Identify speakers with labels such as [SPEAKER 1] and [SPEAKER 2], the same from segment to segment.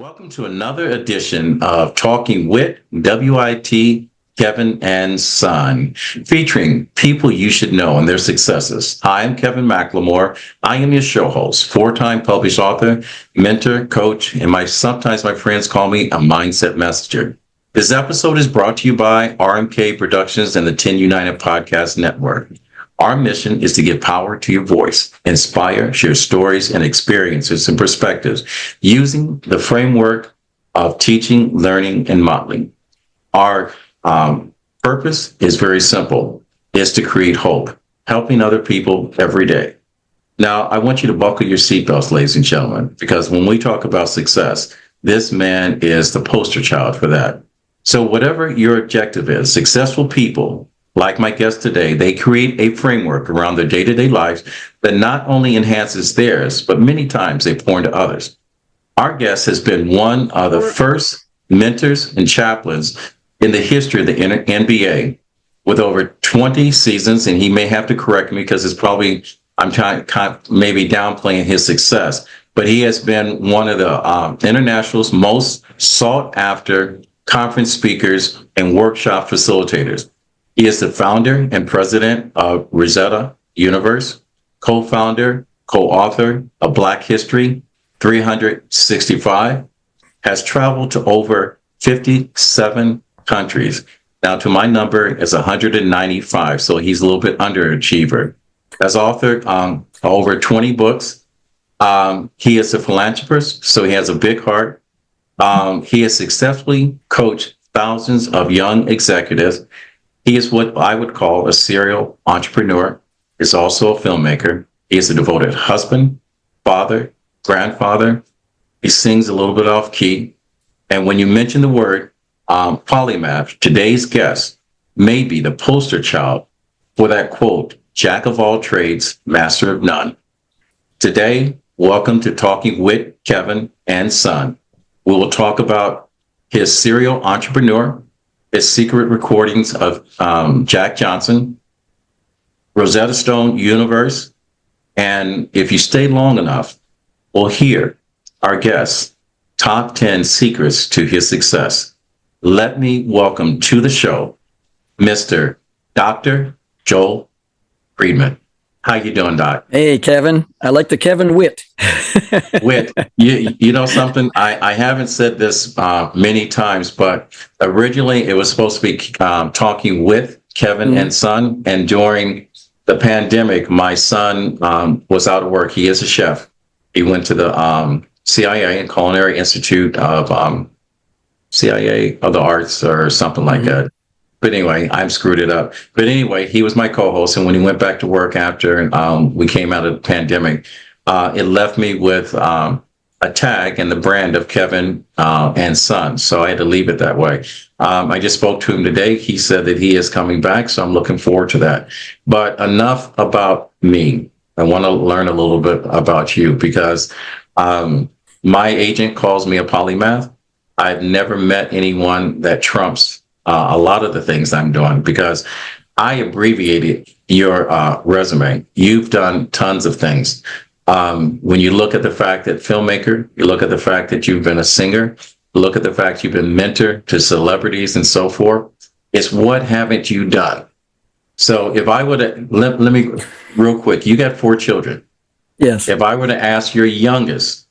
[SPEAKER 1] Welcome to another edition of Talking Wit, WIT, Kevin and Son, featuring people you should know and their successes. Hi, I'm Kevin McLemore. I am your show host, four-time published author, mentor, coach, and sometimes my friends call me a mindset messenger. This episode is brought to you by RMK Productions and the 10 United Podcast Network. Our mission is to give power to your voice, inspire, share stories and experiences and perspectives using the framework of teaching, learning, and modeling. Our purpose is very simple, is to create hope, helping other people every day. Now, I want you to buckle your seatbelts, ladies and gentlemen, because when we talk about success, this man is the poster child for that. So whatever your objective is, successful people, like my guest today, they create a framework around their day-to-day lives that not only enhances theirs, but many times they pour into others. Our guest has been one of the first mentors and chaplains in the history of the NBA with over 20 seasons, and he may have to correct me because it's probably, I'm trying maybe downplaying his success, but he has been one of the international's most sought after conference speakers and workshop facilitators. He is the founder and president of Rosetta Universe, co-founder, co-author of Black History 365, has traveled to over 57 countries. Now to my number is 195, so he's a little bit underachiever. Has authored over 20 books. He is a philanthropist, so he has a big heart. He has successfully coached thousands of young executives. He is what I would call a serial entrepreneur. He's also a filmmaker. He is a devoted husband, father, grandfather. He sings a little bit off key. And when you mention the word polymath, today's guest may be the poster child for that quote, Jack of all trades, master of none. Today, welcome to Talking Wit, Kevin and Son. We will talk about his serial entrepreneur, his secret recordings of Jack Johnson, Rosetta Stone Universe, and if you stay long enough, we'll hear our guest's top 10 secrets to his success. Let me welcome to the show, Mr. Dr. Joel Freeman. How you doing, Doc?
[SPEAKER 2] Hey, Kevin. I like the Kevin Wit.
[SPEAKER 1] Wit. You know something? I haven't said this many times, but originally it was supposed to be talking with Kevin and Son. And during the pandemic, my son was out of work. He is a chef. He went to the CIA and Culinary Institute of CIA of the Arts or something like that. But anyway, I'm screwed it up. But anyway, he was my co-host. And when he went back to work after we came out of the pandemic, it left me with a tag and the brand of Kevin and Son. So I had to leave it that way. I just spoke to him today. He said that he is coming back. So I'm looking forward to that. But enough about me. I want to learn a little bit about you because my agent calls me a polymath. I've never met anyone that trumps a lot of the things I'm doing because I abbreviated your resume. You've done tons of things. When you look at the fact that filmmaker, you look at the fact that you've been a singer, look at the fact you've been mentor to celebrities and so forth, it's what haven't you done? So if I were to, let me, real quick, you got 4 children.
[SPEAKER 2] Yes.
[SPEAKER 1] If I were to ask your youngest,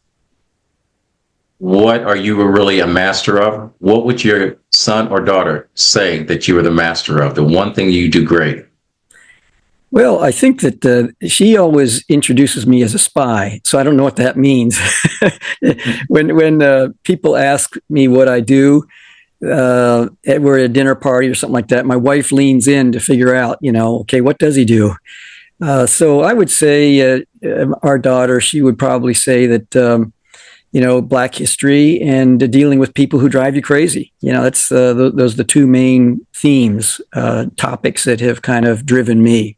[SPEAKER 1] what are you really a master of? What would your son or daughter say that you are the master of, the one thing you do great?
[SPEAKER 2] Well, I think that she always introduces me as a spy, so I don't know what that means. When people ask me what I do, we're at a dinner party or something like that, my wife leans in to figure out, okay, what does he do? So I would say our daughter, she would probably say that, Black history and dealing with people who drive you crazy. That's those are the 2 main themes, topics that have kind of driven me.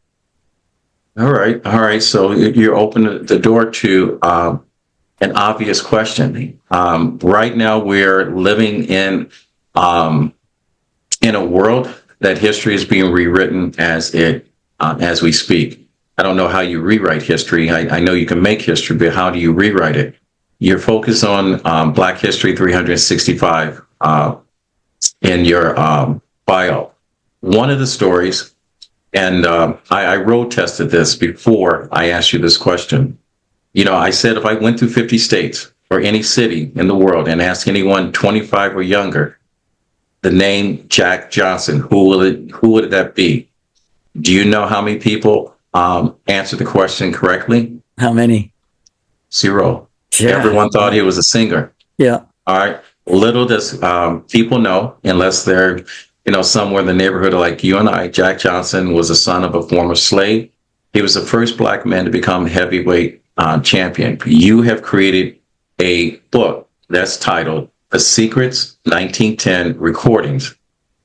[SPEAKER 1] All right. So you're opening the door to an obvious question. Right now, we're living in a world that history is being rewritten as we speak. I don't know how you rewrite history. I know you can make history, but how do you rewrite it? you're focused on Black History 365 in your bio. One of the stories, and I road tested this before I asked you this question. You know, I said if I went through 50 states or any city in the world and asked anyone 25 or younger the name Jack Johnson, who would that be? Do you know how many people answered the question correctly?
[SPEAKER 2] How many?
[SPEAKER 1] 0.
[SPEAKER 2] Yeah.
[SPEAKER 1] Everyone thought he was a singer.
[SPEAKER 2] Yeah.
[SPEAKER 1] All right. Little does people know, unless they're, somewhere in the neighborhood like you and I, Jack Johnson was the son of a former slave. He was the first Black man to become heavyweight champion. You have created a book that's titled The Secrets 1910 Recordings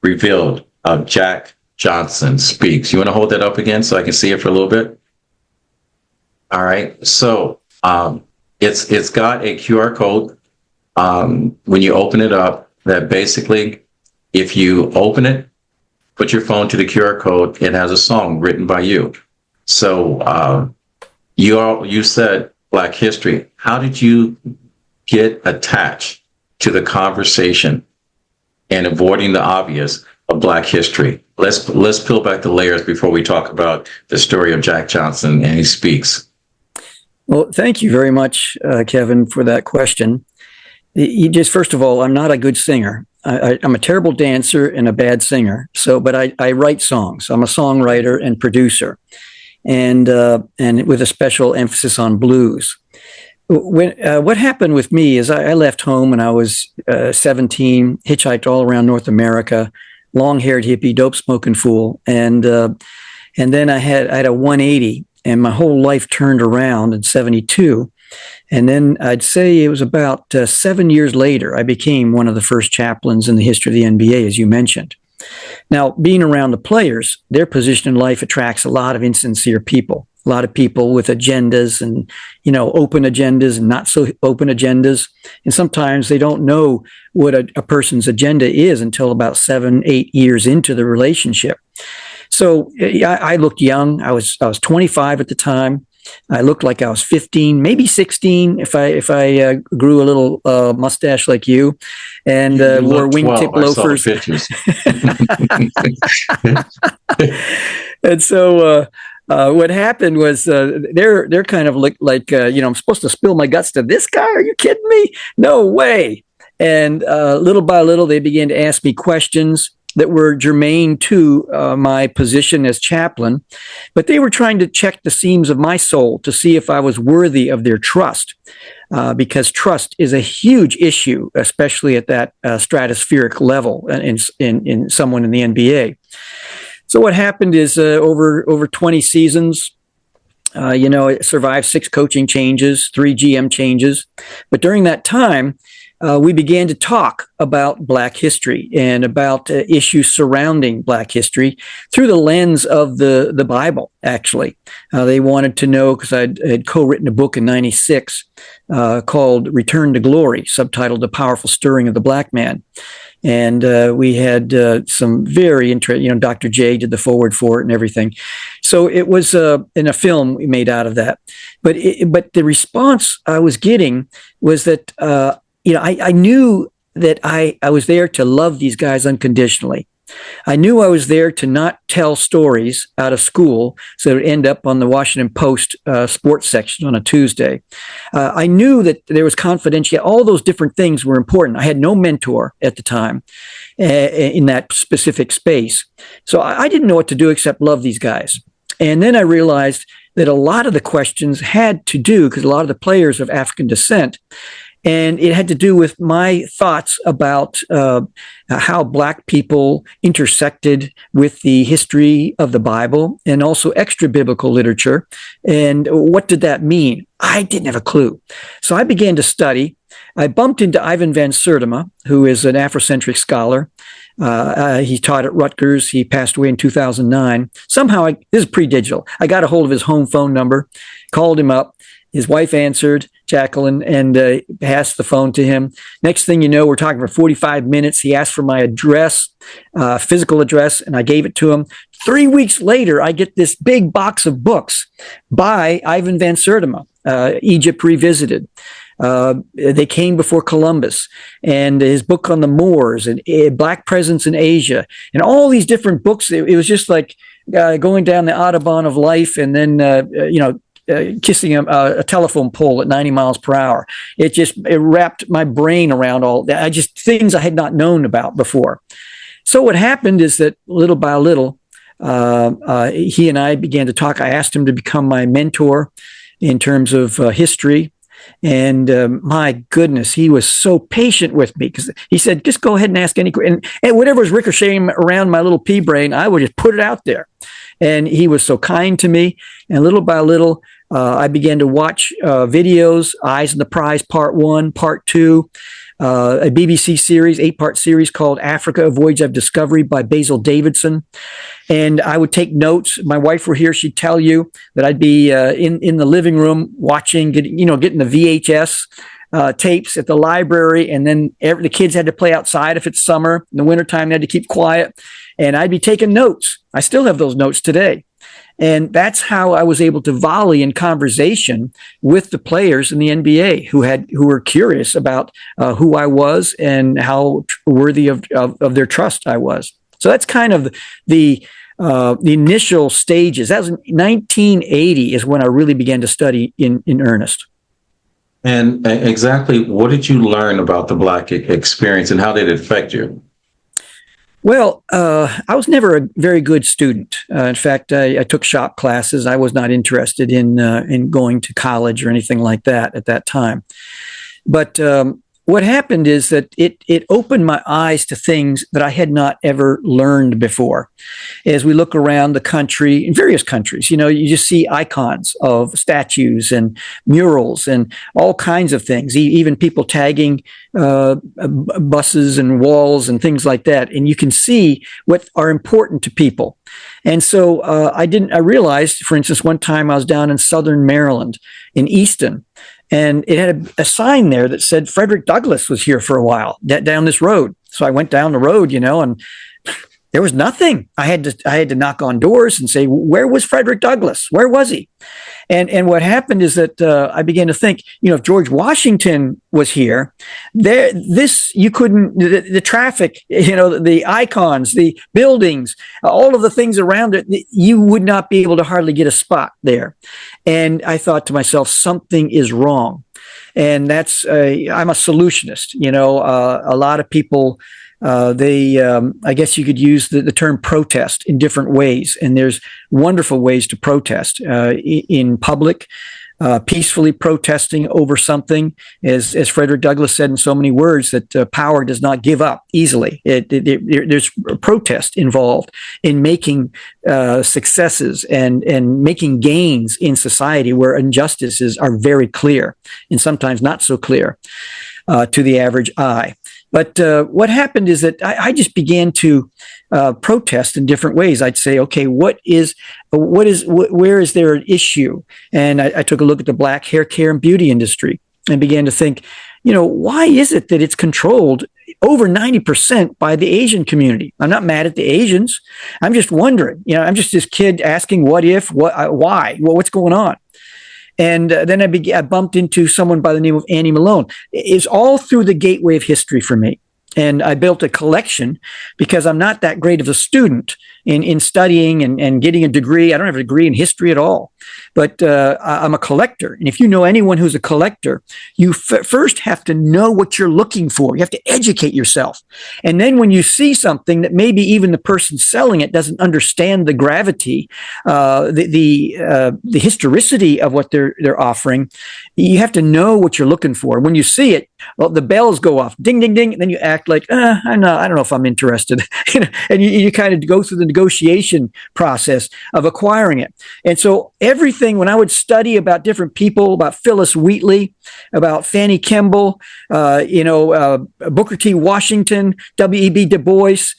[SPEAKER 1] Revealed of Jack Johnson Speaks. You want to hold that up again so I can see it for a little bit? All right. So it's got a QR code when you open it up that basically, if you open it, put your phone to the QR code, it has a song written by you. So you said Black history. How did you get attached to the conversation and avoiding the obvious of Black history? Let's peel back the layers before we talk about the story of Jack Johnson and he speaks.
[SPEAKER 2] Well, thank you very much, Kevin, for that question. First of all, I'm not a good singer. I'm a terrible dancer and a bad singer. But I write songs. I'm a songwriter and producer, and with a special emphasis on blues. What happened with me is I left home when I was 17, hitchhiked all around North America, long-haired hippie, dope-smoking fool, and then I had a 180, and my whole life turned around in 72. And then I'd say it was about 7 years later, I became one of the first chaplains in the history of the NBA, as you mentioned. Now, being around the players, their position in life attracts a lot of insincere people, a lot of people with agendas and, open agendas and not so open agendas. And sometimes they don't know what a person's agenda is until about 7-8 years into the relationship. So I looked young. I was 25 at the time. I looked like I was 15, maybe 16 if I grew a little mustache like you, and wore wingtip loafers. And so what happened was they're kind of like I'm supposed to spill my guts to this guy? Are you kidding me? No way. And little by little, they began to ask me questions that were germane to my position as chaplain, but they were trying to check the seams of my soul to see if I was worthy of their trust, because trust is a huge issue, especially at that stratospheric level in someone in the NBA. So what happened is over 20 seasons, it survived 6 coaching changes, 3 GM changes, but during that time, we began to talk about Black history and about issues surrounding Black history through the lens of the Bible, actually. They wanted to know, because I had co-written a book in 96 called Return to Glory, subtitled The Powerful Stirring of the Black Man. And we had some very interesting, Dr. J did the forward for it and everything. So it was in a film we made out of that. But the response I was getting was that I knew that I was there to love these guys unconditionally. I knew I was there to not tell stories out of school so it would end up on the Washington Post sports section on a Tuesday. I knew that there was confidentiality. All those different things were important. I had no mentor at the time in that specific space. So I didn't know what to do except love these guys. And then I realized that a lot of the questions had to do, because a lot of the players of African descent, and it had to do with my thoughts about how Black people intersected with the history of the Bible and also extra biblical literature. And what did that mean? I didn't have a clue. So I began to study. I bumped into Ivan van Sertima, who is an Afrocentric scholar. He taught at Rutgers. He passed away in 2009. Somehow, this is pre-digital. I got a hold of his home phone number, called him up. His wife answered, Jacqueline, and passed the phone to him. Next thing you know, we're talking for 45 minutes. He asked for my address, physical address, and I gave it to him. 3 weeks later, I get this big box of books by Ivan van Sertima, Egypt Revisited. They came before Columbus, and his book on the Moors and Black presence in Asia, and all these different books. It was just like going down the Autobahn of life, and then kissing a telephone pole at 90 miles per hour. It wrapped my brain around all that. Things I had not known about before. So what happened is that little by little, he and I began to talk. I asked him to become my mentor in terms of history. And my goodness, he was so patient with me, because he said, just go ahead and ask any question. And whatever was ricocheting around my little pea brain, I would just put it out there. And he was so kind to me. And little by little, I began to watch videos, Eyes on the Prize, Part 1, Part 2, a BBC series, 8-part series called Africa, A Voyage of Discovery by Basil Davidson. And I would take notes. My wife were here. She'd tell you that I'd be in the living room watching, getting the VHS tapes at the library. And then the kids had to play outside if it's summer. In the wintertime, they had to keep quiet. And I'd be taking notes. I still have those notes today. And that's how I was able to volley in conversation with the players in the NBA who were curious about who I was and how worthy of their trust I was. So that's kind of the initial stages. That was in 1980 is when I really began to study in earnest.
[SPEAKER 1] And exactly what did you learn about the Black experience, and how did it affect you?
[SPEAKER 2] Well, I was never a very good student. In fact, I took shop classes. I was not interested in going to college or anything like that at that time. But what happened is that it opened my eyes to things that I had not ever learned before. As we look around the country, in various countries, you just see icons of statues and murals and all kinds of things, even people tagging buses and walls and things like that. And you can see what are important to people. And so I realized, for instance, one time I was down in southern Maryland in Easton, and it had a sign there that said Frederick Douglass was here for a while down this road. So I went down the road, and there was nothing. I had to knock on doors and say, where was Frederick Douglass? Where was he? And what happened is that I began to think, if George Washington was here, you couldn't, the traffic, the icons, the buildings, all of the things around it, you would not be able to hardly get a spot there. And I thought to myself, something is wrong. And I'm a solutionist. A lot of people, I guess you could use the term protest in different ways. And there's wonderful ways to protest in public, peacefully protesting over something, as Frederick Douglass said in so many words, that power does not give up easily. There's protest involved in making successes and making gains in society where injustices are very clear and sometimes not so clear to the average eye. But what happened is that I just began to protest in different ways. I'd say, okay, where is there an issue? And I took a look at the Black hair care and beauty industry and began to think, why is it that it's controlled over 90% by the Asian community? I'm not mad at the Asians. I'm just wondering, I'm just this kid asking why, what's going on? And then I bumped into someone by the name of Annie Malone. It's all through the gateway of history for me. And I built a collection because I'm not that great of a student in studying and getting a degree. I don't have a degree in history at all, but I'm a collector. And if you know anyone who's a collector, you first have to know what you're looking for. You have to educate yourself. And then when you see something that maybe even the person selling it doesn't understand the gravity, the historicity of what they're offering, you have to know what you're looking for. When you see it, well, the bells go off, ding, ding, ding, and then you act like, I don't know if I'm interested. And you kind of go through the negotiation process of acquiring it. And so everything, when I would study about different people, about Phyllis Wheatley, about Fanny Kemble, Booker T. Washington, W.E.B. Du Bois,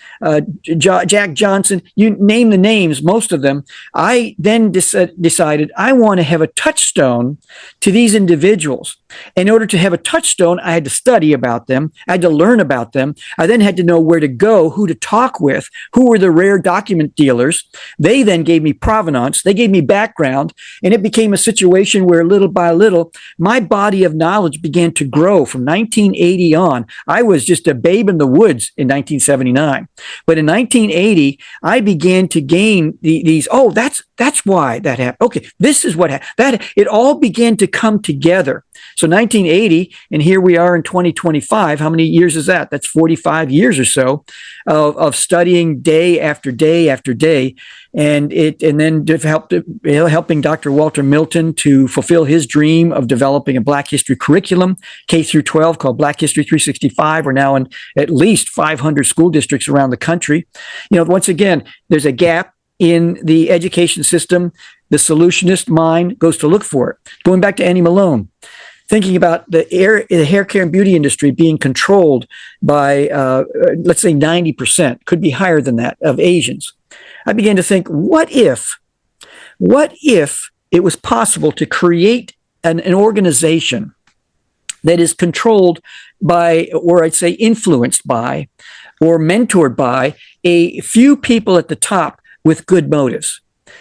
[SPEAKER 2] Jack Johnson, you name the names, most of them, I then decided I want to have a touchstone to these individuals. In order to have a touchstone, I had to study about them. I had to learn about them. I then had to know where to go, who to talk with, who were the rare document dealers. They then gave me provenance. They gave me background. And it became a situation where little by little, my body of knowledge began to grow from 1980 on. I was just a babe in the woods in 1979. But in 1980, I began to gain these, oh, that's why that happened. Okay, this is what happened. That it all began to come together. So 1980, and here we are in 2025. How many years is that? That's 45 years or so of studying day after day after day, and then helping Dr. Walter Milton to fulfill his dream of developing a Black History curriculum, K through 12, called Black History 365. We're now in at least 500 school districts around the country. Once again, there's a gap in the education system. The solutionist mind goes to look for it. Going back to Annie Malone, thinking about the hair care and beauty industry being controlled by, let's say 90%, could be higher than that, of Asians. I began to think, what if it was possible to create an organization that is controlled by, or I'd say influenced by, or mentored by a few people at the top with good motives.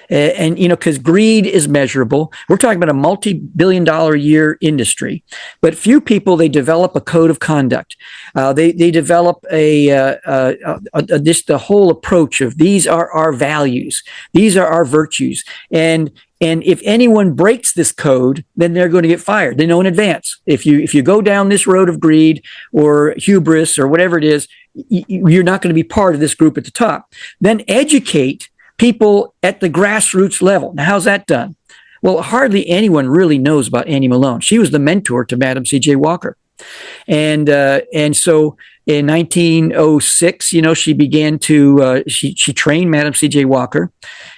[SPEAKER 2] And, because greed is measurable. We're talking about a multi-billion-dollar a year industry, but few people, they develop a code of conduct. They develop just the whole approach of, these are our values. These are our virtues. And if anyone breaks this code, then they're going to get fired. They know in advance. If you go down this road of greed or hubris or whatever it is, you're not going to be part of this group at the top. Then educate people at the grassroots level. Now, how's that done? Well, hardly anyone really knows about Annie Malone. She was the mentor to Madam C.J. Walker. And so in 1906, she began to, she trained Madam C.J. Walker.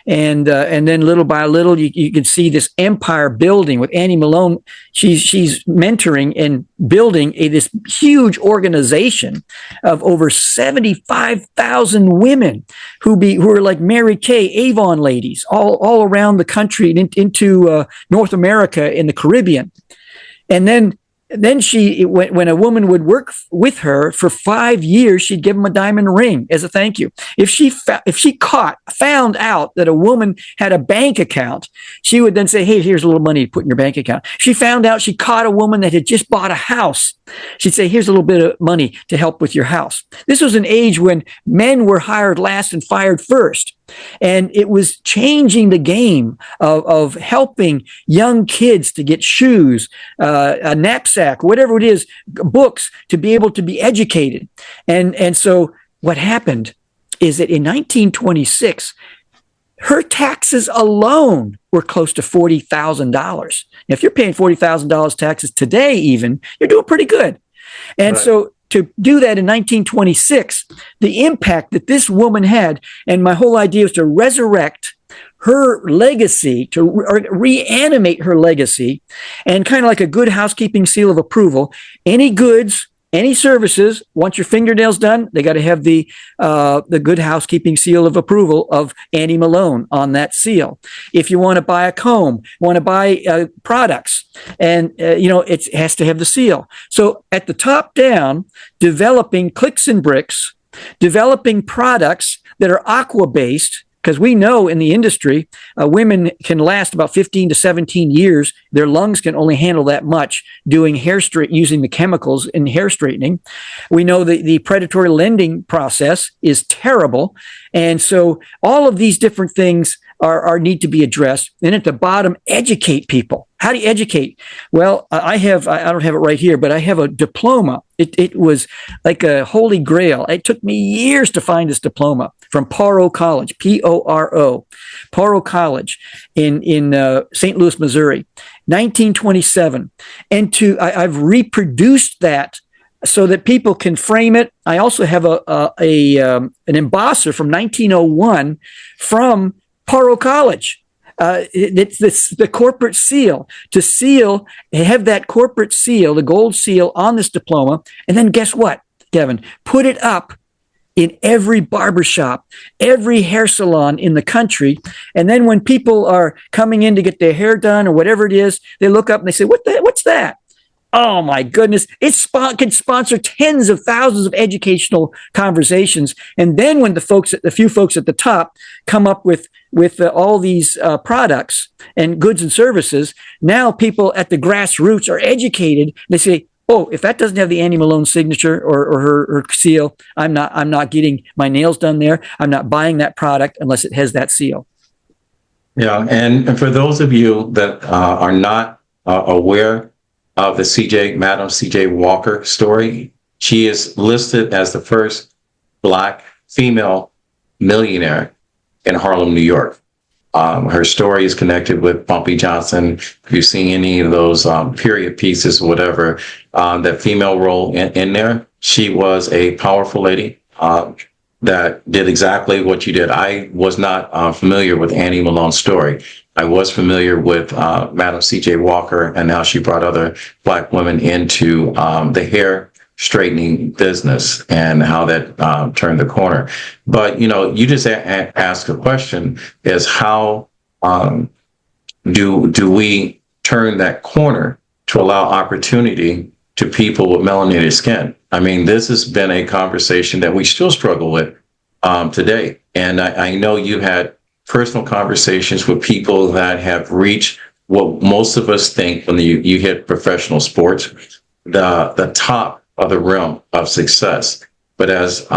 [SPEAKER 2] And then little by little, you can see this empire building with Annie Malone. She's mentoring and building this huge organization of over 75,000 women who are like Mary Kay, Avon ladies, all around the country and into North America and the Caribbean. And then when a woman would work with her for 5 years, she'd give them a diamond ring as a thank you. If she found out that a woman had a bank account, she would then say, hey, here's a little money to put in your bank account. She found out she caught a woman that had just bought a house. She'd say, here's a little bit of money to help with your house. This was an age when men were hired last and fired first. And it was changing the game of helping young kids to get shoes, a knapsack, whatever it is, books, to be able to be educated. And so what happened is that in 1926, her taxes alone were close to $40,000. Now, if you're paying $40,000 taxes today, even, you're doing pretty good. And
[SPEAKER 1] right.
[SPEAKER 2] So to do that in 1926, the impact that this woman had, and my whole idea was to resurrect her legacy, to reanimate her legacy, and kind of like a good housekeeping seal of approval. Any goods, any services, once your fingernails done, they got to have the good housekeeping seal of approval of Annie Malone on that seal. If you want to buy a comb, want to buy products, and it has to have the seal. So at the top down, developing clicks and bricks, developing products that are aqua based. Because we know in the industry, women can last about 15 to 17 years. Their lungs can only handle that much doing using the chemicals in hair straightening. We know the predatory lending process is terrible. And so all of these different things are need to be addressed. And at the bottom, educate people. How do you educate? Well, I don't have it right here, but I have a diploma. It was like a holy grail. It took me years to find this diploma from Poro College, Poro, Poro College in St. Louis, Missouri, 1927. And I've reproduced that so that people can frame it. I also have an embosser from 1901 from Poro College. It's the corporate seal, have that corporate seal, the gold seal on this diploma. And then guess what, Kevin? Put it up in every barbershop, every hair salon in the country. And then when people are coming in to get their hair done or whatever it is, they look up and they say, what's that? Oh my goodness. It can sponsor tens of thousands of educational conversations. And then when the few folks at the top come up with with all these products and goods and services, now people at the grassroots are educated. They say, oh, if that doesn't have the Annie Malone signature or her seal, I'm not getting my nails done there. I'm not buying that product unless it has that seal.
[SPEAKER 1] Yeah, and for those of you that are not aware of the Madam C.J. Walker story, she is listed as the first Black female millionaire in Harlem, New York. Her story is connected with Bumpy Johnson. If you've seen any of those period pieces or whatever, that female role in there, she was a powerful lady that did exactly what you did. I was not familiar with Annie Malone's story. I was familiar with Madam C.J. Walker and how she brought other Black women into the hair straightening business and how that turned the corner. But, you just ask a question is how do we turn that corner to allow opportunity to people with melanated skin? I mean, this has been a conversation that we still struggle with today. And I know you had personal conversations with people that have reached what most of us think when you hit professional sports, the top of the realm of success. But as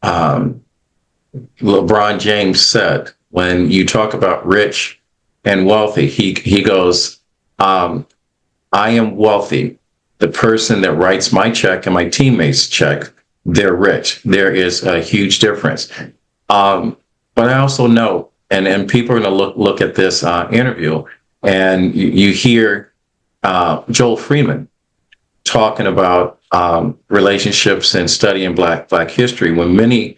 [SPEAKER 1] LeBron James said, when you talk about rich and wealthy, he goes, I am wealthy. The person that writes my check and my teammates' check, they're rich. There is a huge difference. But I also know, and people are going to look at this interview, and you hear Joel Freeman talking about relationships and studying Black history, when many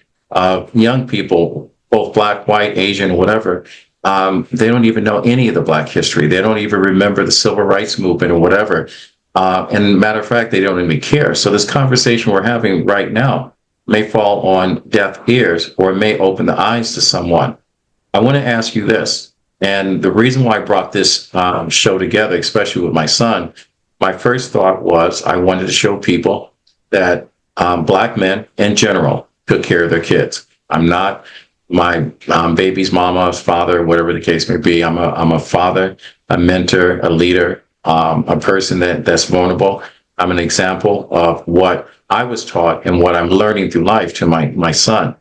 [SPEAKER 1] young people, both Black, white, Asian, whatever, they don't even know any of the Black history. They don't even remember the civil rights movement or whatever. And matter of fact, they don't even care. So this conversation we're having right now may fall on deaf ears, or it may open the eyes to someone. I want to ask you this, and the reason why I brought this show together, especially with my son, my first thought was I wanted to show people that Black men in general took care of their kids. I'm not my baby's mama's father, whatever the case may be. I'm a father, a mentor, a leader, a person that's vulnerable. I'm an example of what I was taught and what I'm learning through life to my son.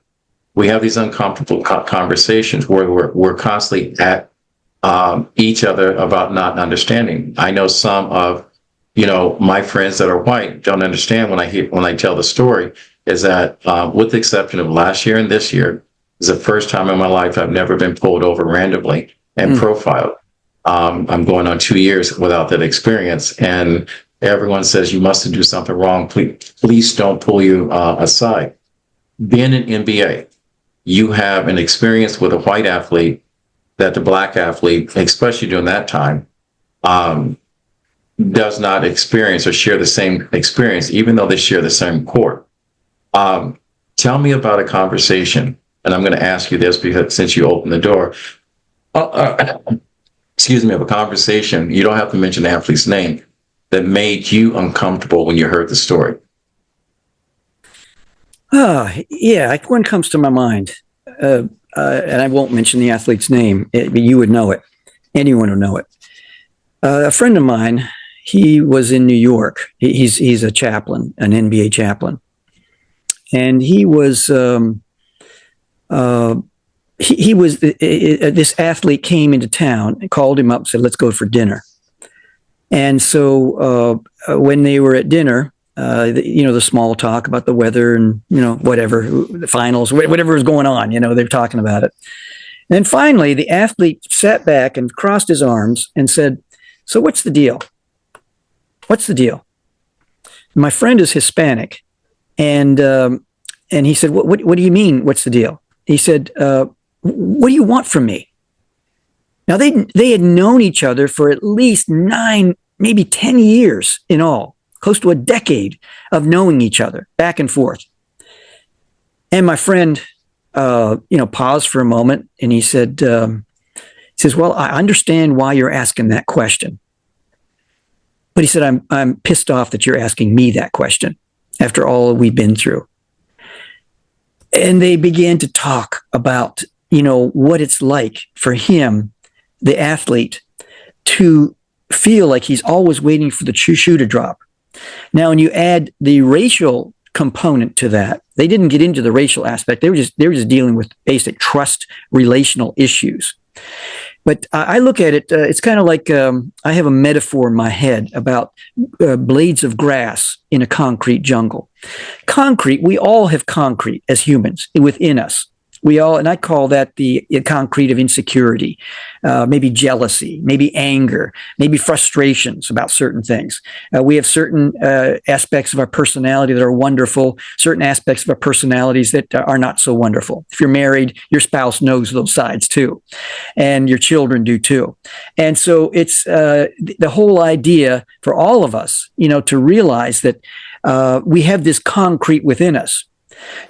[SPEAKER 1] We have these uncomfortable conversations where we're constantly at each other about not understanding. I know some of my friends that are white don't understand when I tell the story is that with the exception of last year and this year, is the first time in my life I've never been pulled over randomly and profiled. I'm going on 2 years without that experience. And everyone says, you must do something wrong. Please don't pull you aside. Being an NBA, you have an experience with a white athlete that the Black athlete, especially during that time, does not experience or share the same experience, even though they share the same court. Tell me about a conversation, and I'm going to ask you this because since you opened the door, of a conversation, you don't have to mention the athlete's name, that made you uncomfortable when you heard the story.
[SPEAKER 2] Yeah, one comes to my mind, and I won't mention the athlete's name, but you would know it. Anyone would know it. A friend of mine, he was in New York. He's a chaplain, an NBA chaplain. And he was, this athlete came into town and called him up and said, let's go for dinner. And so when they were at dinner, the small talk about the weather and, whatever, the finals, whatever was going on, they're talking about it. And then finally, the athlete sat back and crossed his arms and said, so what's the deal? What's the deal? My friend is Hispanic. And he said, what do you mean? What's the deal? He said, what do you want from me? Now they had known each other for at least 9, maybe 10 years in all, close to a decade of knowing each other back and forth. And my friend, paused for a moment and he said, well, I understand why you're asking that question. But he said, I'm pissed off that you're asking me that question after all we've been through. And they began to talk about what it's like for him, the athlete, to feel like he's always waiting for the shoe to drop. Now, when you add the racial component to that, they didn't get into the racial aspect. They were just dealing with basic trust relational issues. But I look at it, it's kind of like I have a metaphor in my head about blades of grass in a concrete jungle. Concrete, we all have concrete as humans within us. We all, and I call that the concrete of insecurity, maybe jealousy, maybe anger, maybe frustrations about certain things. We have certain aspects of our personality that are wonderful, certain aspects of our personalities that are not so wonderful. If you're married, your spouse knows those sides too, and your children do too. And so it's the whole idea for all of us, to realize that we have this concrete within us.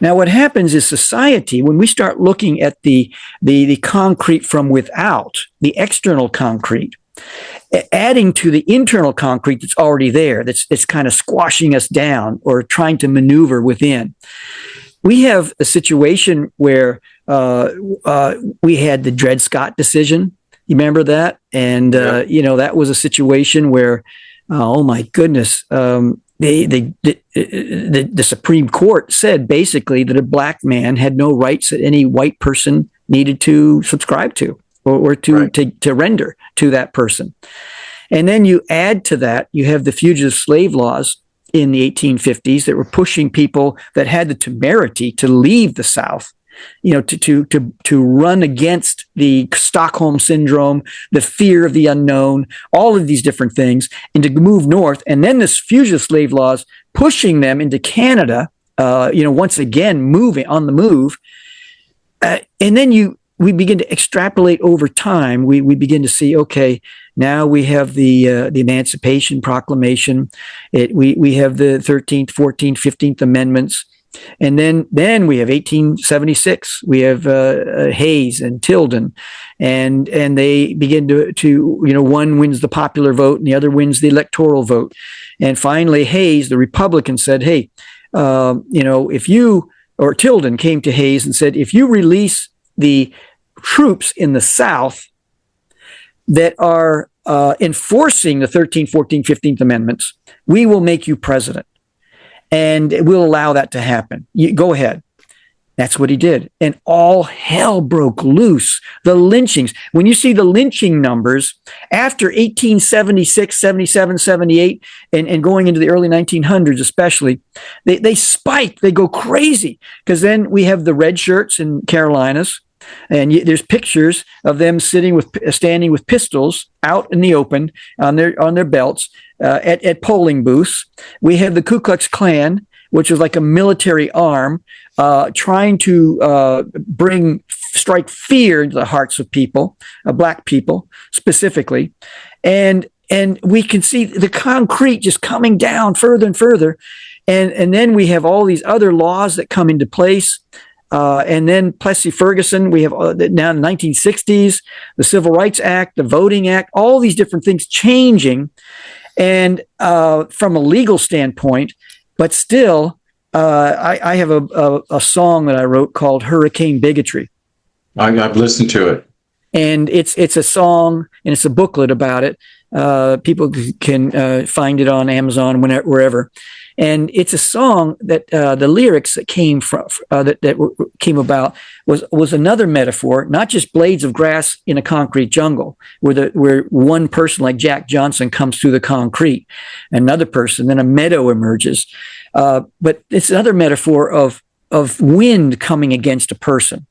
[SPEAKER 2] Now, what happens is society, when we start looking at the concrete from without, the external concrete, adding to the internal concrete that's already there, that's kind of squashing us down or trying to maneuver within. We have a situation where we had the Dred Scott decision. You remember that? And, that was a situation where, oh my goodness, the Supreme Court said basically that a black man had no rights that any white person needed to subscribe to or to render to that person. And then you add to that, you have the fugitive slave laws in the 1850s that were pushing people that had the temerity to leave the South, to run against the Stockholm syndrome, the fear of the unknown, all of these different things, and to move north. And then this fugitive slave laws pushing them into Canada, once again, moving on the move. And then we begin to extrapolate over time. We begin to see, okay, now we have the Emancipation Proclamation. We have the 13th, 14th, 15th Amendments. And then we have 1876. We have Hayes and Tilden, and they begin to one wins the popular vote and the other wins the electoral vote. And finally, Hayes, the Republican, said, "Hey, if you," or Tilden came to Hayes and said, "If you release the troops in the South that are enforcing the 13th, 14th, 15th Amendments, we will make you president. And we'll allow that to happen. You go ahead." That's what he did. And all hell broke loose. The lynchings. When you see the lynching numbers after 1876, 77, 78, and going into the early 1900s especially, they spike. They go crazy. Because then we have the red shirts in Carolinas. And there's pictures of them standing with pistols out in the open on their belts at polling booths. We have the Ku Klux Klan, which is like a military arm, trying to strike fear into the hearts of people, black people specifically, and we can see the concrete just coming down further and further, and then we have all these other laws that come into place. And then Plessy Ferguson, we have now in the 1960s, the Civil Rights Act, the Voting Act, all these different things changing. And from a legal standpoint, but still, I have a song that I wrote called Hurricane Bigotry.
[SPEAKER 1] I've listened to it.
[SPEAKER 2] And it's a song, and it's a booklet about it. People can find it on Amazon, wherever. And it's a song that the lyrics that came from that came about was another metaphor, not just blades of grass in a concrete jungle, where one person like Jack Johnson comes through the concrete, another person, then a meadow emerges. But it's another metaphor of wind coming against a person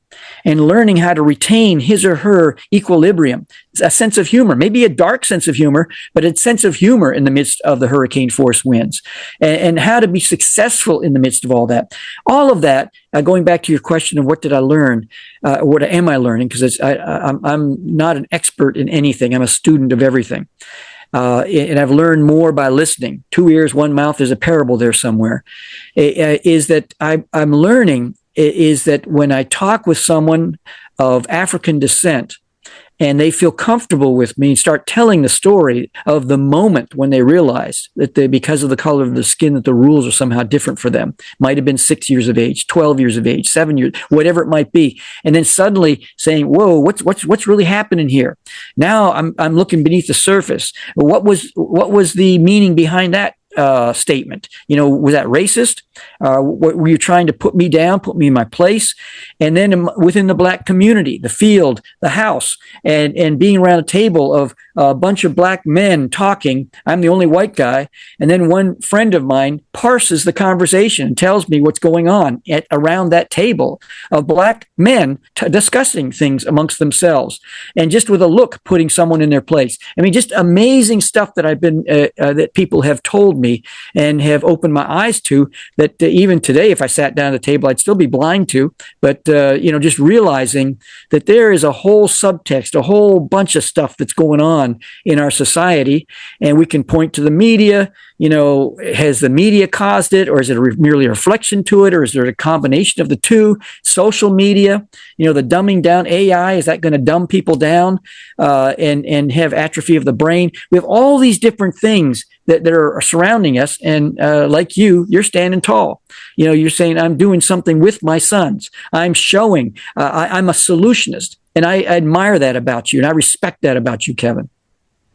[SPEAKER 2] and learning how to retain his or her equilibrium, a sense of humor, maybe a dark sense of humor, but a sense of humor in the midst of the hurricane force winds, and how to be successful in the midst of all that. All of that, going back to your question of what did I learn, what am I learning? Because I'm not an expert in anything. I'm a student of everything. And I've learned more by listening. 2 ears, 1 mouth. There's a parable there somewhere. Is that I'm learning is that when I talk with someone of African descent, and they feel comfortable with me and start telling the story of the moment when they realize that because of the color of the skin, that the rules are somehow different for them. Might have been 6 years of age, 12 years of age, 7 years, whatever it might be. And then suddenly saying, whoa, what's really happening here? Now I'm looking beneath the surface. What was the meaning behind that statement? Was that racist? What were you trying to put me down, put me in my place? And then within the Black community, the field, the house, and being around a table of a bunch of Black men talking, I'm the only white guy. And then one friend of mine parses the conversation and tells me what's going on around that table of Black men discussing things amongst themselves, and just with a look, putting someone in their place. I mean, just amazing stuff that that people have told me and have opened my eyes to, that even today, if I sat down at the table, I'd still be blind to. But, just realizing that there is a whole subtext, a whole bunch of stuff that's going on in our society. And we can point to the media. Has the media caused it, or is it merely a reflection to it, or is there a combination of the two? Social media, the dumbing down AI, is that going to dumb people down and have atrophy of the brain? We have all these different things that are surrounding us. And like you're standing tall. You're saying, I'm doing something with my sons. I'm showing, I'm a solutionist. And I admire that about you. And I respect that about you, Kevin.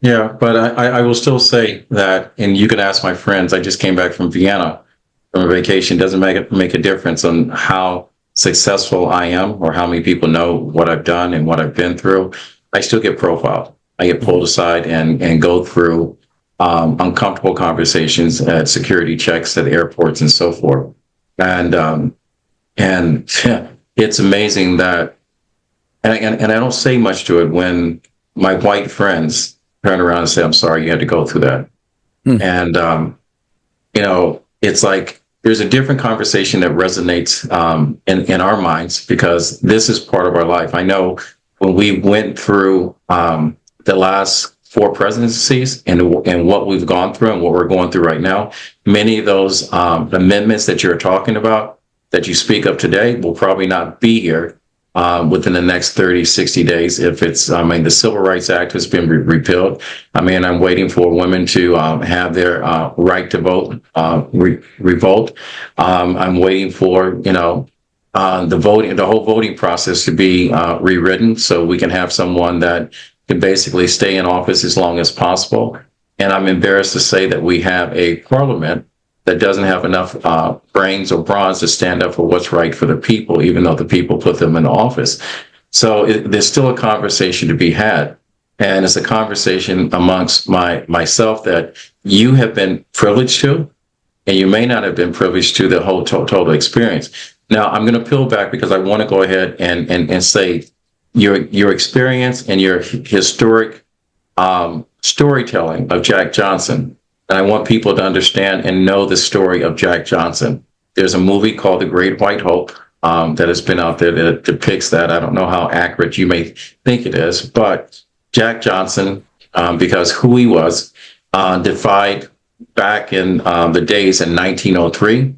[SPEAKER 1] Yeah, but I will still say that, and you can ask my friends, I just came back from Vienna from a vacation. Doesn't make a difference on how successful I am or how many people know what I've done and what I've been through. I still get profiled. I get pulled aside and go through uncomfortable conversations at security checks at airports and so forth. And it's amazing that, and I don't say much to it when my white friends turn around and say, I'm sorry you had to go through that. And, it's like there's a different conversation that resonates in our minds, because this is part of our life. I know when we went through the last 4 presidencies and what we've gone through and what we're going through right now, many of those amendments that you're talking about, that you speak of today, will probably not be here within the next 30, 60 days. If it's, the Civil Rights Act has been repealed. I'm waiting for women to have their right to vote revoked. I'm waiting for, the whole voting process to be rewritten, so we can have someone that can basically stay in office as long as possible. And I'm embarrassed to say that we have a parliament that doesn't have enough brains or bronze to stand up for what's right for the people, even though the people put them in office. So there's still a conversation to be had. And it's a conversation amongst myself that you have been privileged to, and you may not have been privileged to the whole total experience. Now, I'm going to peel back because I want to go ahead and say your experience and your historic storytelling of Jack Johnson. And I want people to understand and know the story of Jack Johnson. There's a movie called The Great White Hope that has been out there that depicts that. I don't know how accurate you may think it is, but Jack Johnson, because who he was, defied back in the days in 1903,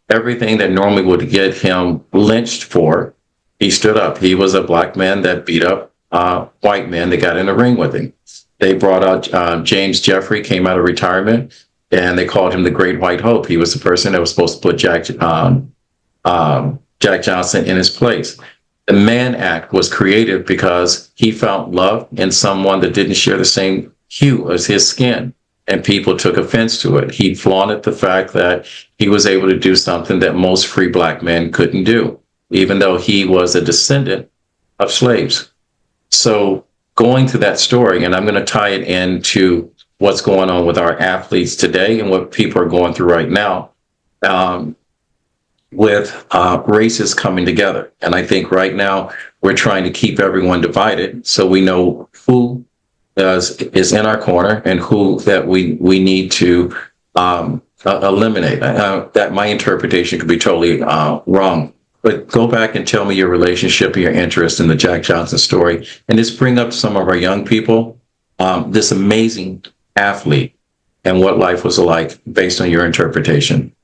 [SPEAKER 1] everything that normally would get him lynched for, he stood up. He was a Black man that beat up white men that got in the ring with him. They brought out James Jeffrey, came out of retirement, and they called him the Great White Hope. He was the person that was supposed to put Jack Johnson in his place. The Mann Act was created because he found love in someone that didn't share the same hue as his skin, and people took offense to it. He flaunted the fact that he was able to do something that most free Black men couldn't do, even though he was a descendant of slaves. So going to that story, and I'm going to tie it into what's going on with our athletes today and what people are going through right now with races coming together. And I think right now we're trying to keep everyone divided so we know who is in our corner and who that we need to eliminate. That my interpretation could be totally wrong. But go back and tell me your relationship and your interest in the Jack Johnson story, and just bring up some of our young people, this amazing athlete, and what life was like based on your interpretation.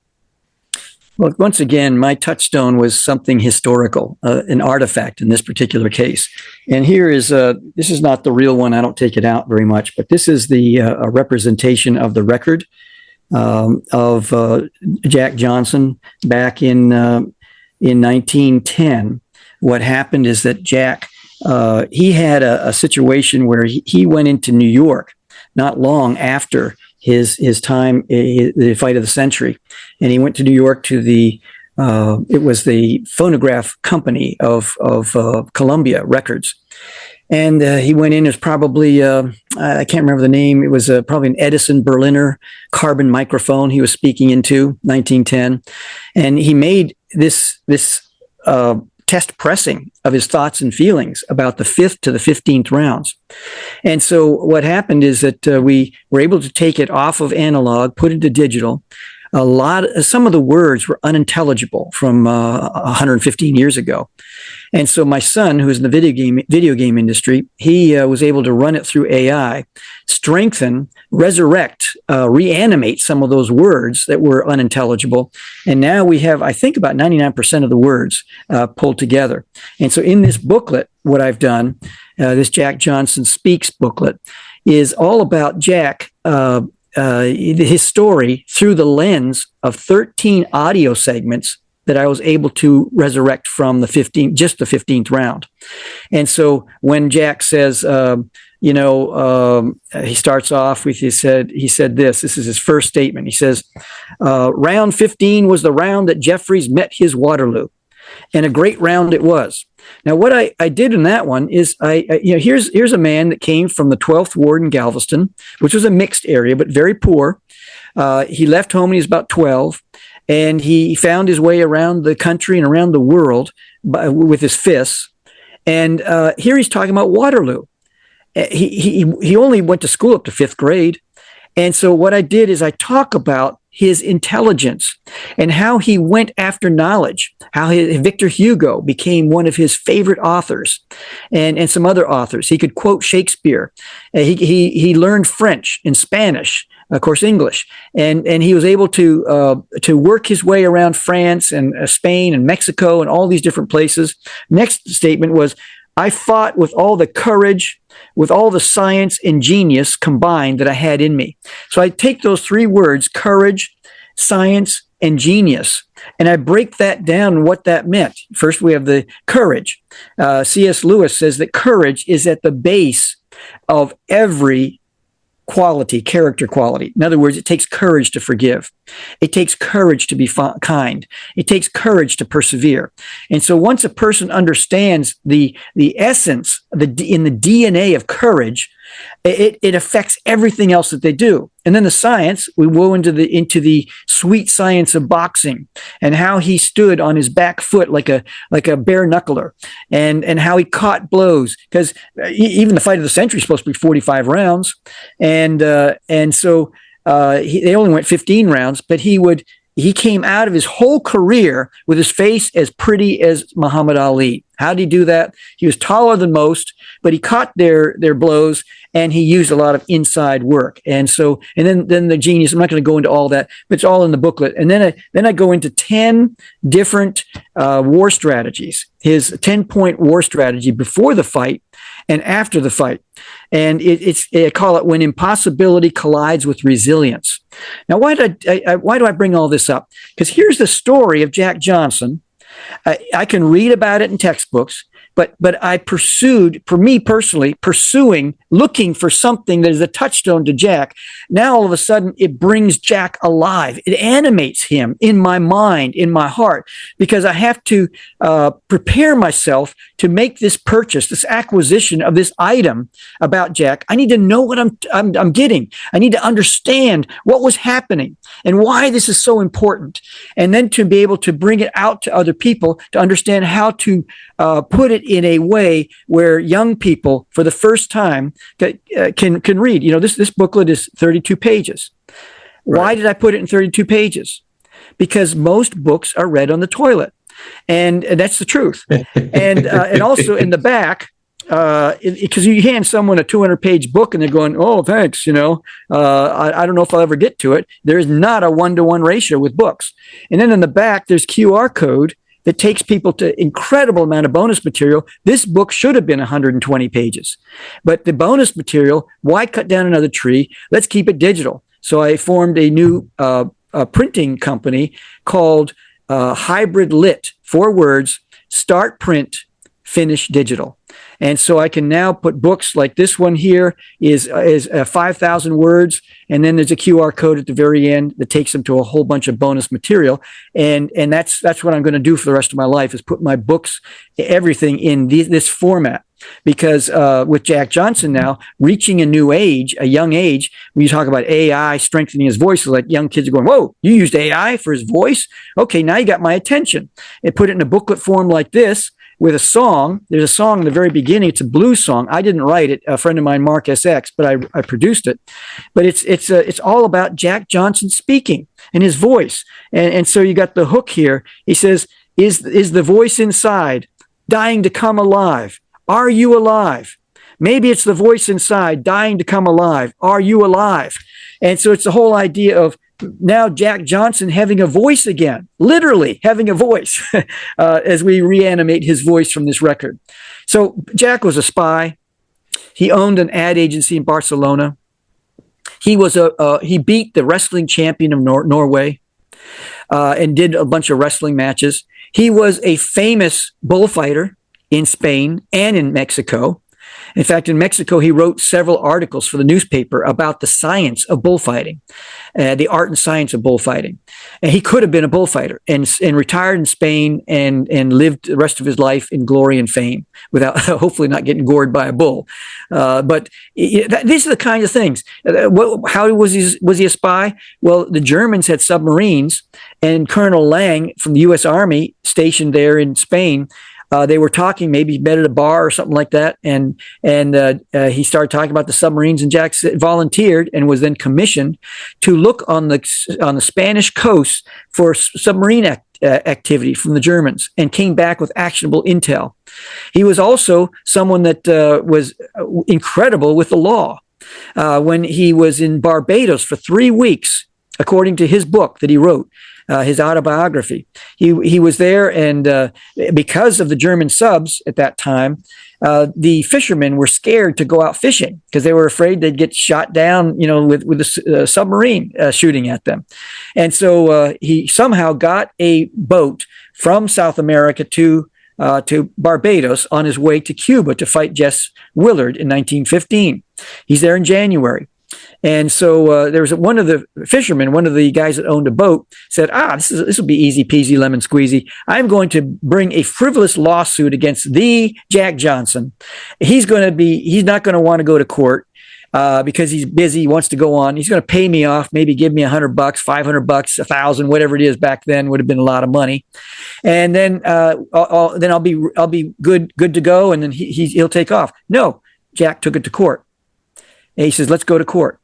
[SPEAKER 2] Well, once again, my touchstone was something historical, an artifact in this particular case. And here is this is not the real one. I don't take it out very much, but this is the a representation of the record of Jack Johnson back in 1910. What happened is that Jack he had a situation where he went into New York not long after his time, the fight of the century, and he went to New York to the it was the phonograph company of Columbia Records, and he went in as probably I can't remember the name. It was probably an Edison Berliner carbon microphone he was speaking into 1910, and he made this test pressing of his thoughts and feelings about the 5th to the 15th rounds. And so what happened is that we were able to take it off of analog, put it to digital. Some of the words were unintelligible from 115 years ago. And so my son, who's in the video game industry, he was able to run it through AI, strengthen, resurrect, reanimate some of those words that were unintelligible. And now we have, I think, about 99% of the words pulled together. And so in this booklet, what I've done, this Jack Johnson Speaks booklet, is all about Jack, his story through the lens of 13 audio segments that I was able to resurrect from the 15th round. And so when Jack says, he starts off with, he said this is his first statement. He says, round 15 was the round that Jeffries met his Waterloo, and a great round it was. Now, what I did in that one is here's a man that came from the 12th Ward in Galveston, which was a mixed area, but very poor. He left home when he was about 12, and he found his way around the country and around the world with his fists. And here he's talking about Waterloo. He only went to school up to 5th grade. And so what I did is I talk about his intelligence and how he went after knowledge, how Victor Hugo became one of his favorite authors, and some other authors. He could quote Shakespeare. He learned French and Spanish, of course, English, and he was able to work his way around France and Spain and Mexico and all these different places. Next statement was, I fought with all the courage, with all the science and genius combined that I had in me. So I take those three words, courage, science, and genius, and I break that down, what that meant. First, we have the courage. C.S. Lewis says that courage is at the base of every character quality. In other words, it takes courage to forgive. It takes courage to be kind. It takes courage to persevere. And so once a person understands the essence, in the DNA of courage, it affects everything else that they do. And then the science, we go into the sweet science of boxing and how he stood on his back foot like a bare knuckler, and how he caught blows, because even the fight of the century is supposed to be 45 rounds, and so they only went 15 rounds, but he came out of his whole career with his face as pretty as Muhammad Ali. How did he do that? He was taller than most, but he caught their blows, and he used a lot of inside work. And then the genius, I'm not going to go into all that, but it's all in the booklet. And then I go into 10 different war strategies, his 10-point war strategy before the fight and after the fight. And I call it When Impossibility Collides with Resilience. Now, why do I bring all this up? Because here's the story of Jack Johnson. I can read about it in textbooks, but I pursued, for me personally, looking for something that is a touchstone to Jack. Now, all of a sudden, it brings Jack alive. It animates him in my mind, in my heart, because I have to prepare myself to make this purchase, this acquisition of this item about Jack. I need to know what I'm getting. I need to understand what was happening and why this is so important, and then to be able to bring it out to other people to understand how to put it in a way where young people, for the first time, can read. This booklet is 32 pages. Right. Why did I put it in 32 pages? Because most books are read on the toilet, and that's the truth. And also in the back, because you hand someone a 200-page book and they're going, oh, thanks, I don't know if I'll ever get to it. There is not a 1-to-1 ratio with books. And then in the back, there's QR code that takes people to incredible amount of bonus material. This book should have been 120 pages. But the bonus material, why cut down another tree? Let's keep it digital. So I formed a new printing company called Hybrid Lit, 4 words, start print, finish digital. And so I can now put books like this one here is 5,000 words. And then there's a QR code at the very end that takes them to a whole bunch of bonus material. And that's what I'm going to do for the rest of my life, is put my books, everything in this format. Because with Jack Johnson now reaching a new age, a young age, when you talk about AI strengthening his voice, like young kids are going, whoa, you used AI for his voice? Okay, now you got my attention. And put it in a booklet form like this with a song. There's a song in the very beginning. It's a blues song. I didn't write it. A friend of mine, Mark SX, but I produced it. But it's all about Jack Johnson speaking and his voice. And so you got the hook here. He says, is the voice inside dying to come alive? Are you alive? Maybe it's the voice inside dying to come alive. Are you alive? And so it's the whole idea of now Jack Johnson having a voice again, literally having a voice as we reanimate his voice from this record. So Jack was a spy. He owned an ad agency in Barcelona. He beat the wrestling champion of Norway and did a bunch of wrestling matches. He was a famous bullfighter in Spain and in Mexico. In fact, in Mexico, he wrote several articles for the newspaper about the science of bullfighting, the art and science of bullfighting. And he could have been a bullfighter and retired in Spain and lived the rest of his life in glory and fame without hopefully not getting gored by a bull. But these are the kinds of things. How was he a spy? Well, the Germans had submarines, and Colonel Lang from the U.S. Army stationed there in Spain, they were talking, maybe met at a bar or something like that, and he started talking about the submarines, and Jack volunteered and was then commissioned to look on the Spanish coast for submarine activity from the Germans, and came back with actionable intel. He was also someone that was incredible with the law. When he was in Barbados for 3 weeks, according to his book that he wrote, his autobiography. He was there, and because of the German subs at that time, the fishermen were scared to go out fishing because they were afraid they'd get shot down, with a submarine shooting at them. And so he somehow got a boat from South America to Barbados on his way to Cuba to fight Jess Willard in 1915. He's there in January. And so there was one of the fishermen, one of the guys that owned a boat, said, this will be easy peasy lemon squeezy. I'm going to bring a frivolous lawsuit against the Jack Johnson. He's not going to want to go to court because he's busy. He wants to go on. He's going to pay me off, maybe give me $100, $500, $1,000, whatever it is back then would have been a lot of money. And then I'll be good to go. And then he'll take off. No, Jack took it to court. And he says, let's go to court.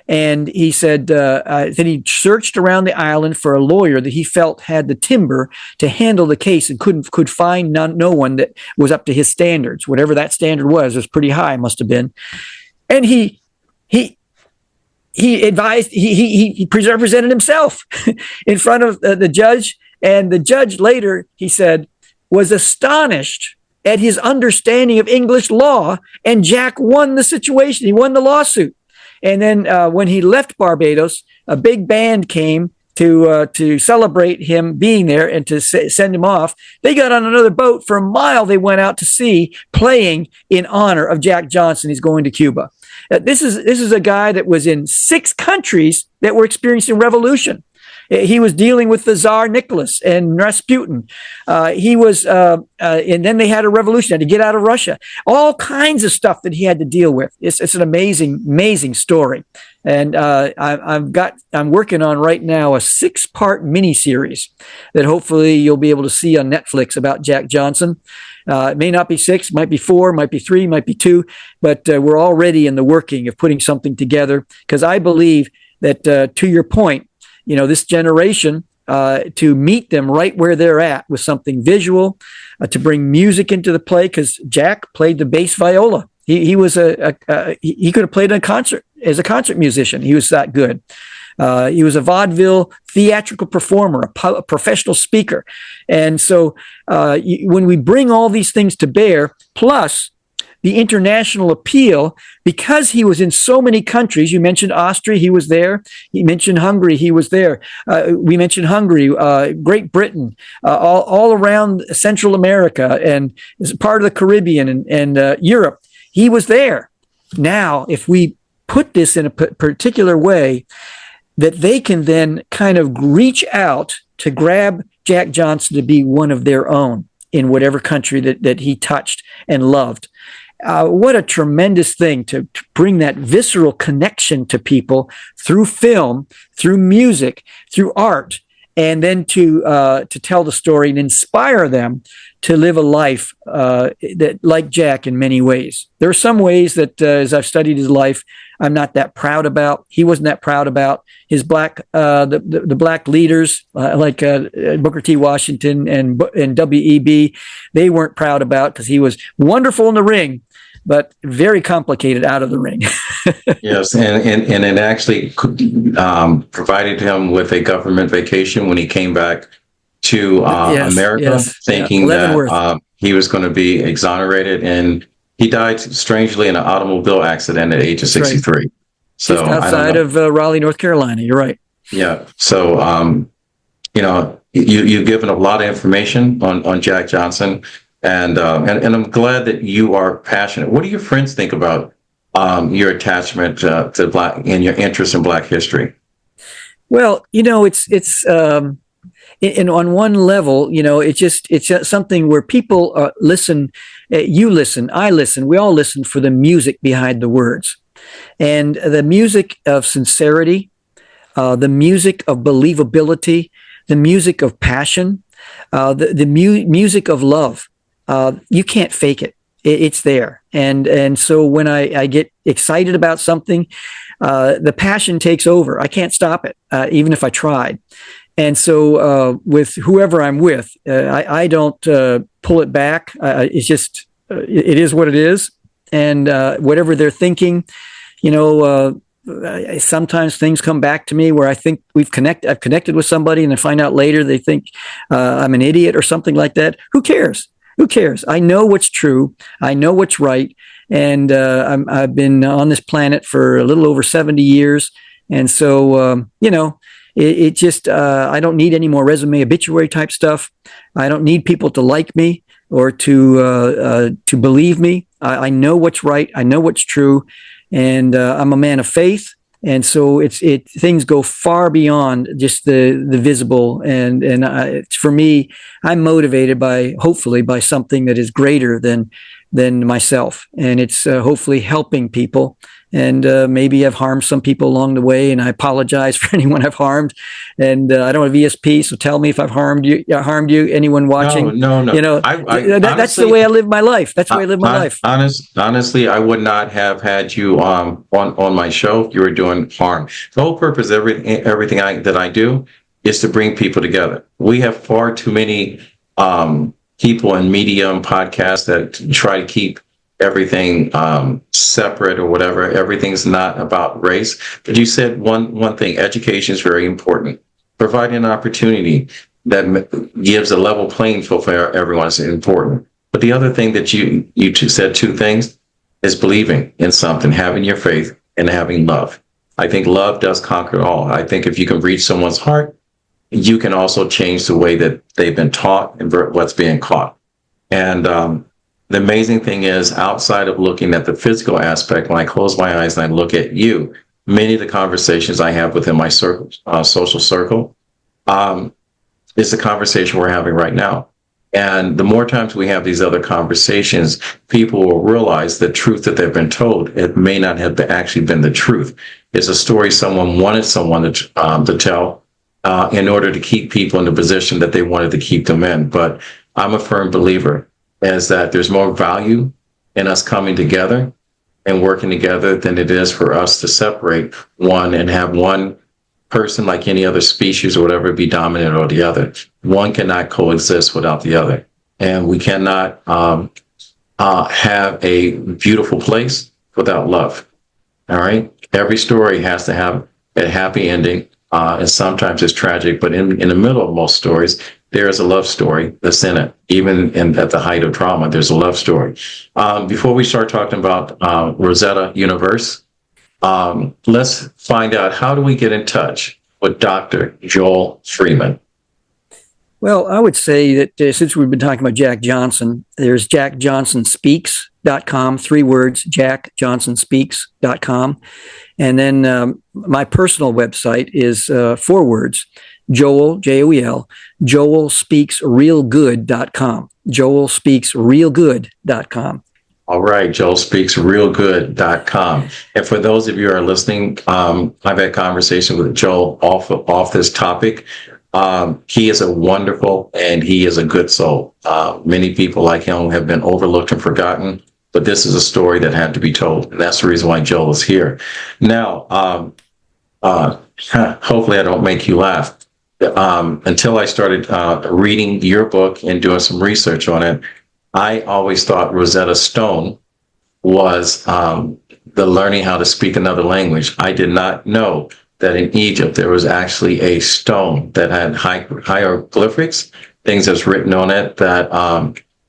[SPEAKER 2] And he said, then he searched around the island for a lawyer that he felt had the timber to handle the case, and could find no one that was up to his standards. Whatever that standard was pretty high, must have been. And he advised, he represented himself in front of the judge. And the judge later, he said, was astonished at his understanding of English law, and Jack won the situation. He won the lawsuit. And then when he left Barbados, a big band came to celebrate him being there and to send him off. They got on another boat for a mile. They went out to sea, playing in honor of Jack Johnson. He's going to Cuba. This is a guy that was in 6 countries that were experiencing revolution. He was dealing with the Tsar Nicholas and Rasputin. And then they had a revolution, had to get out of Russia. All kinds of stuff that he had to deal with. It's an amazing story. And I'm working on right now a 6-part miniseries that hopefully you'll be able to see on Netflix about Jack Johnson. It may not be 6, might be 4, might be 3, might be 2, but we're already in the working of putting something together, because I believe that, to your point, this generation to meet them right where they're at with something visual, to bring music into the play, because Jack played the bass viola. He was he could have played in a concert as a concert musician. He was that good. He was a vaudeville theatrical performer, a professional speaker. And so when we bring all these things to bear, plus the international appeal, because he was in so many countries. You mentioned Austria, he was there. He mentioned Hungary, he was there. We mentioned Hungary, Great Britain, all around Central America, and as part of the Caribbean and Europe. He was there. Now, if we put this in a particular way, that they can then kind of reach out to grab Jack Johnson to be one of their own in whatever country that he touched and loved. What a tremendous thing to bring that visceral connection to people through film, through music, through art, and then to tell the story and inspire them to live a life that, like Jack, in many ways. There are some ways that, as I've studied his life, I'm not that proud about. He wasn't that proud about. His the black leaders like Booker T. Washington and W.E.B., they weren't proud about, because he was wonderful in the ring, but very complicated out of the ring.
[SPEAKER 1] Yes, and it actually provided him with a government vacation when he came back to America, thinking that he was going to be exonerated, and he died strangely in an automobile accident at the age of 63. Right. So
[SPEAKER 2] just outside of Raleigh, North Carolina. You're right.
[SPEAKER 1] Yeah. So you've given a lot of information on Jack Johnson, and I'm glad that you are passionate. What do your friends think about your attachment to Black and your interest in Black history?
[SPEAKER 2] Well, it's and on one level, it's something where people listen. You listen, I listen, we all listen for the music behind the words, and the music of sincerity, the music of believability, the music of passion, the music of love. You can't fake it. It's there. And so when I get excited about something, the passion takes over. I can't stop it, even if I tried. And so with whoever I'm with, I don't pull it back. It's just, it is what it is. And whatever they're thinking, sometimes things come back to me where I think I've connected with somebody, and I find out later they think I'm an idiot or something like that. Who cares? Who cares? I know what's true. I know what's right. And I've been on this planet for a little over 70 years. And so, it just, I don't need any more resume obituary type stuff. I don't need people to like me or to believe me. I know what's right. I know what's true. And I'm a man of faith. And so things go far beyond just the visible. And for me, I'm motivated hopefully by something that is greater than myself. And it's hopefully helping people. And maybe I've harmed some people along the way, and I apologize for anyone I've harmed. And I don't have ESP, so tell me if I've harmed you. Anyone watching?
[SPEAKER 1] No.
[SPEAKER 2] That's the way I live my life. That's the way I live my life.
[SPEAKER 1] Honestly, I would not have had you on my show if you were doing harm. The whole purpose of everything that I do is to bring people together. We have far too many people in media and podcasts that try to keep everything separate or whatever. Everything's not about race. But you said one thing: education is very important. Providing an opportunity that gives a level playing field for everyone is important. But the other thing that you said, two things, is believing in something, having your faith, and having love. I think love does conquer all. I think if you can reach someone's heart, you can also change the way that they've been taught and what's being caught. And the amazing thing is, outside of looking at the physical aspect, when I close my eyes and I look at you, many of the conversations I have within my social circle is the conversation we're having right now. And the more times we have these other conversations, people will realize the truth that they've been told. It may not have actually been the truth. It's a story someone wanted someone to tell in order to keep people in the position that they wanted to keep them in. But I'm a firm believer is that there's more value in us coming together and working together than it is for us to separate one and have one person, like any other species or whatever, be dominant or the other. One cannot coexist without the other. And we cannot have a beautiful place without love. All right. Every story has to have a happy ending. And sometimes it's tragic, but in the middle of most stories, there is a love story that's in it. Even at the height of trauma, there's a love story. Before we start talking about Rosetta Universe, let's find out, how do we get in touch with Dr. Joel Freeman?
[SPEAKER 2] Well, I would say that since we've been talking about Jack Johnson, there's jackjohnsonspeaks.com, 3 words, jackjohnsonspeaks.com. And then my personal website is 4 words, Joel, Joel, joelspeaksrealgood.com, joelspeaksrealgood.com.
[SPEAKER 1] All right, joelspeaksrealgood.com. And for those of you who are listening, I've had conversation with Joel off this topic. He is a wonderful and he is a good soul. Many people like him have been overlooked and forgotten, but this is a story that had to be told. And that's the reason why Joel is here. Now, hopefully I don't make you laugh. Until I started reading your book and doing some research on it, I always thought Rosetta Stone was the learning how to speak another language. I did not know that in Egypt there was actually a stone that had hieroglyphics, things that's written on it that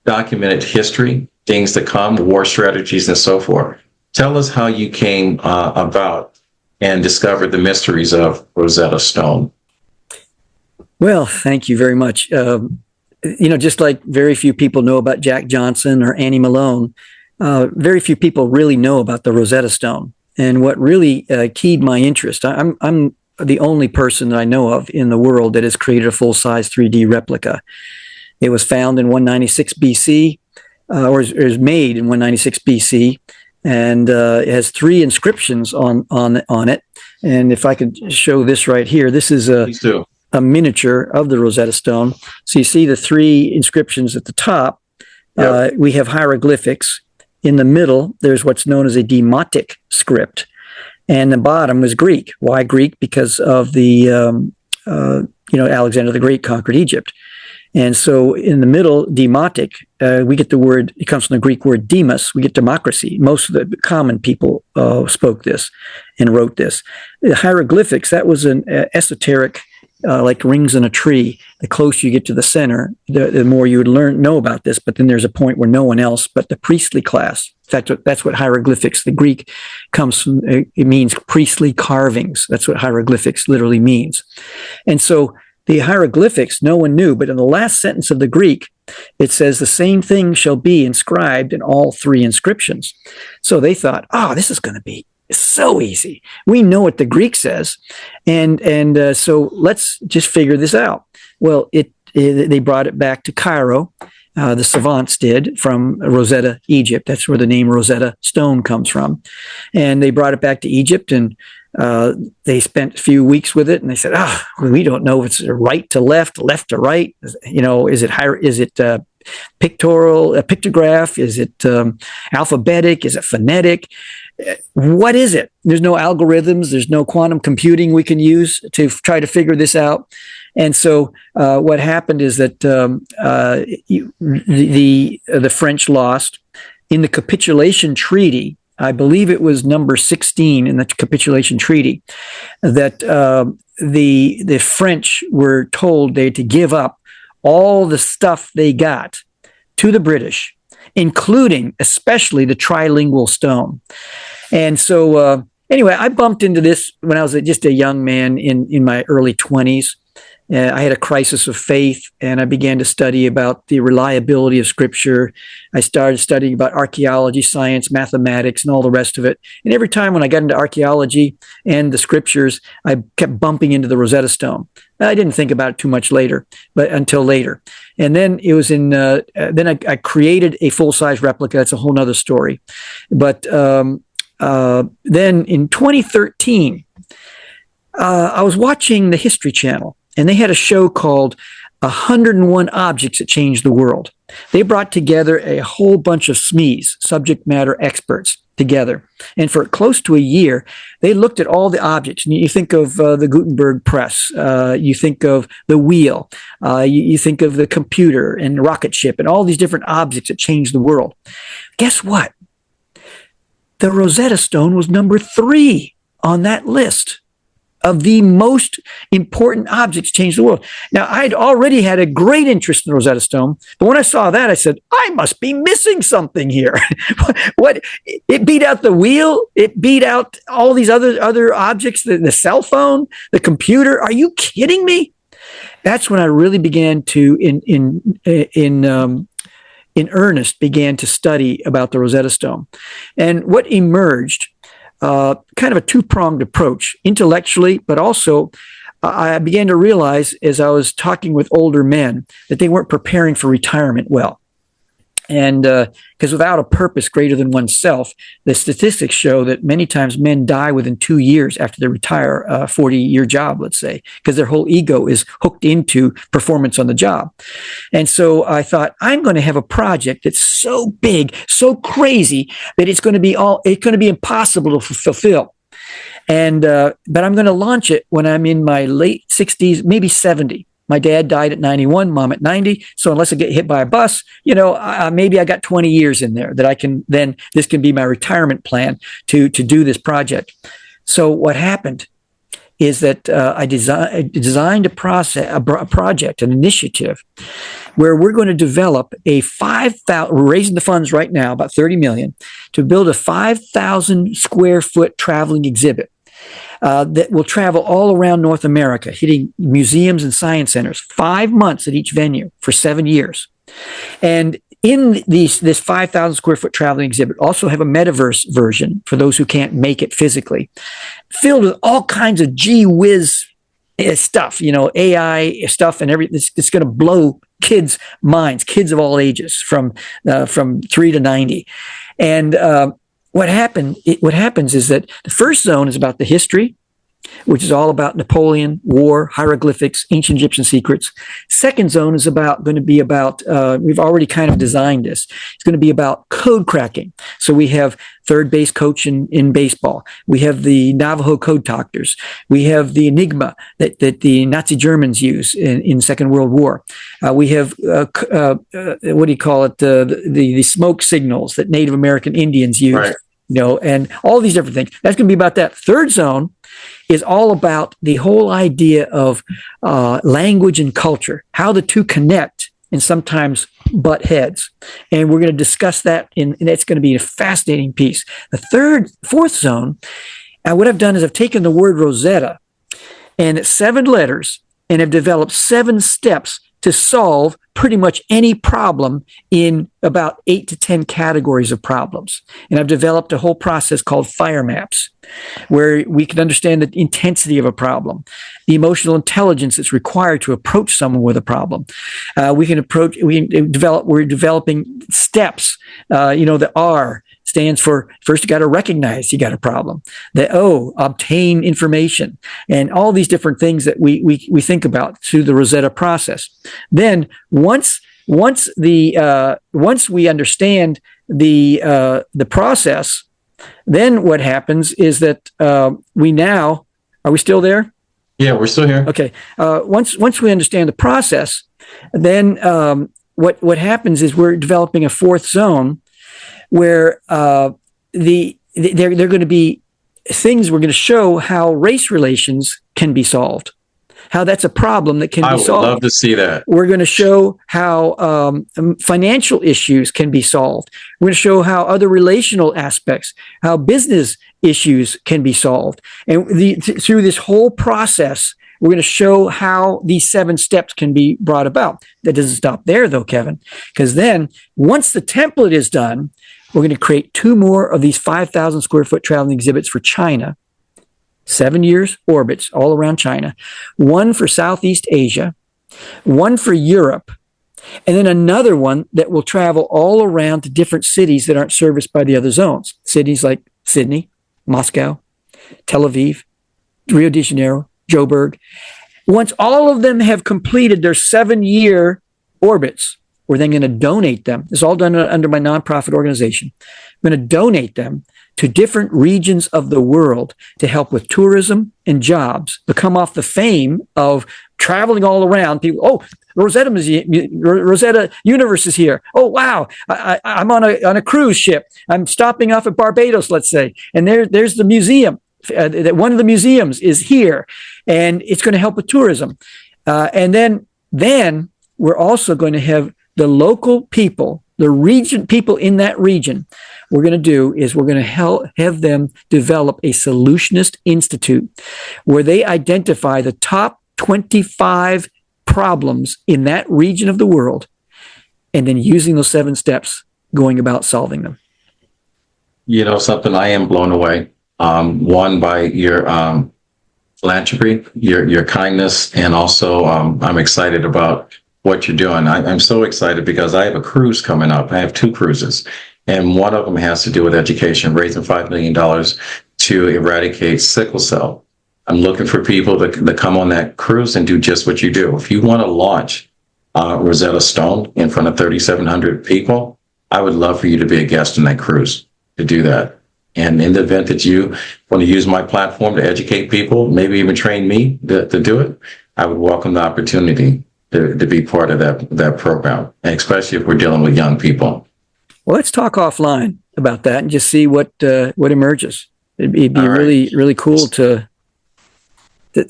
[SPEAKER 1] documented history, things to come, war strategies, and so forth. Tell us how you came about and discovered the mysteries of Rosetta Stone.
[SPEAKER 2] Well, thank you very much. Just like very few people know about Jack Johnson or Annie Malone, very few people really know about the Rosetta Stone. And what really keyed my interest, I'm the only person that I know of in the world that has created a full-size 3D replica. It was found in 196 BC, or it was made in 196 BC, and it has 3 inscriptions on it. And if I could show this right here, this is a miniature of the Rosetta Stone. So you see the 3 inscriptions at the top. Yep. We have hieroglyphics. In the middle, there's what's known as a demotic script. And the bottom is Greek. Why Greek? Because of the, Alexander the Great conquered Egypt. And so in the middle, demotic, we get the word, it comes from the Greek word demos, we get democracy. Most of the common people spoke this and wrote this. The hieroglyphics, that was an esoteric, like rings in a tree. The closer you get to the center, the more you would know about this. But then there's a point where no one else but the priestly class. In fact, that's what hieroglyphics, the Greek comes from, it means priestly carvings. That's what hieroglyphics literally means. And so the hieroglyphics, no one knew, but in the last sentence of the Greek, it says the same thing shall be inscribed in all 3 inscriptions. So they thought, this is going to be so easy. We know what the Greek says. And so let's just figure this out. Well, they brought it back to Cairo. The savants did, from Rosetta, Egypt. That's where the name Rosetta Stone comes from. And they brought it back to Egypt, and they spent a few weeks with it, and they said, we don't know if it's right to left, left to right. Is it pictorial, a pictograph? Is it alphabetic? Is it phonetic? What is it? There's no algorithms. There's no quantum computing we can use to try to figure this out. And so what happened is that the French lost. In the capitulation treaty, I believe it was number 16 in the capitulation treaty, that the French were told they had to give up all the stuff they got to the British, including especially the trilingual stone. And so anyway, I bumped into this when I was just a young man in my early 20s. I had a crisis of faith, and I began to study about the reliability of Scripture. I started studying about archaeology, science, mathematics, and all the rest of it. And every time when I got into archaeology and the Scriptures, I kept bumping into the Rosetta Stone. I didn't think about it too much later, but until later. And then it was then I created a full-size replica. That's a whole nother story. But then in 2013, I was watching the History Channel, and they had a show called 101 Objects That Changed the World. They brought together a whole bunch of SMEs, subject matter experts, together. And for close to a year, they looked at all the objects. And you think of the Gutenberg press, you think of the wheel, you think of the computer and the rocket ship and all these different objects that changed the world. Guess what? The Rosetta Stone was number 3 on that list of the most important objects changed the world. Now, I'd already had a great interest in the Rosetta Stone, but when I saw that, I said, I must be missing something here. What? It beat out the wheel. It beat out all these other objects, the cell phone, the computer. Are you kidding me? That's when I really began to, in earnest, began to study about the Rosetta Stone. And what emerged, kind of a two-pronged approach, intellectually, but also I began to realize as I was talking with older men that they weren't preparing for retirement well. And because without a purpose greater than oneself, the statistics show that many times men die within 2 years after they retire a 40-year job, let's say, because their whole ego is hooked into performance on the job. And so I thought, I'm going to have a project that's so big, so crazy that it's going to be impossible to fulfill. And but I'm going to launch it when I'm in my late 60s, maybe 70. My dad died at 91, mom at 90. So unless I get hit by a bus, maybe I got 20 years in there that I can then, this can be my retirement plan to do this project. So what happened is that I designed a project, an initiative where we're going to develop we're raising the funds right now, about 30 million, to build a 5,000 square foot traveling exhibit. That will travel all around North America, hitting museums and science centers, 5 months at each venue for 7 years. And in this 5,000 square foot traveling exhibit, also have a metaverse version for those who can't make it physically, filled with all kinds of gee whiz stuff, AI stuff and everything. It's going to blow kids' minds, kids of all ages, from 3 to 90. And what happens is that the first zone is about the history, which is all about Napoleon, war, hieroglyphics, ancient Egyptian secrets. Second zone is going to be about, we've already kind of designed this. It's going to be about code cracking. So we have third base coach in baseball. We have the Navajo code doctors. We have the Enigma that the Nazi Germans use in Second World War. We have, what do you call it? The smoke signals that Native American Indians use.
[SPEAKER 1] Right.
[SPEAKER 2] And all these different things. That's going to be about that. Third zone is all about the whole idea of language and culture, how the two connect and sometimes butt heads. And we're going to discuss that, and it's going to be a fascinating piece. The fourth zone, what I've done is I've taken the word Rosetta and it's 7 letters and have developed 7 steps to solve pretty much any problem in about 8 to 10 categories of problems. And I've developed a whole process called fire maps, where we can understand the intensity of a problem, the emotional intelligence that's required to approach someone with a problem. We're developing steps. The R stands for, first you got to recognize you got a problem. The O, obtain information, and all these different things that we think about through the Rosetta process. Then once we understand the process, then what happens is that are we still there?
[SPEAKER 1] Yeah, we're still here.
[SPEAKER 2] Okay. Once we understand the process, then what happens is we're developing a fourth zone where they're going to be things we're going to show how race relations can be solved, how that's a problem that can be solved. I would
[SPEAKER 1] love to see that.
[SPEAKER 2] We're going to show how financial issues can be solved. We're going to show how other relational aspects, how business issues can be solved. And through this whole process, we're going to show how these 7 steps can be brought about. That doesn't stop there, though, Kevin, because then once the template is done, we're going to create 2 more of these 5,000 square foot traveling exhibits for China, 7 years orbits all around China, 1 for Southeast Asia, 1 for Europe, and then another one that will travel all around to different cities that aren't serviced by the other zones. Cities like Sydney, Moscow, Tel Aviv, Rio de Janeiro, Joburg. Once all of them have completed their 7-year orbits, we're then going to donate them. It's all done under my nonprofit organization. I'm going to donate them to different regions of the world to help with tourism and jobs, to come off the fame of traveling all around. People, oh, Rosetta Universe is here. Oh, wow. I'm on a cruise ship. I'm stopping off at Barbados, let's say. And there's the museum. One of the museums is here, and it's going to help with tourism. And then we're also going to have the local people, the region people in that region. We're going to do is we're going to have them develop a solutionist institute where they identify the top 25 problems in that region of the world, and then using those 7 steps, going about solving them.
[SPEAKER 1] You know something, I am blown away. One, by your philanthropy, your kindness, and also I'm excited about what you're doing. I'm so excited because I have a cruise coming up. I have 2 cruises, and one of them has to do with education, raising $5 million to eradicate sickle cell. I'm looking for people to come on that cruise and do just what you do. If you want to launch Rosetta Stone in front of 3,700 people, I would love for you to be a guest on that cruise to do that. And in the event that you want to use my platform to educate people, maybe even train me to do it, I would welcome the opportunity to be part of that program, and especially if we're dealing with young people.
[SPEAKER 2] Well, let's talk offline about that and just see what emerges. It'd be really, really cool to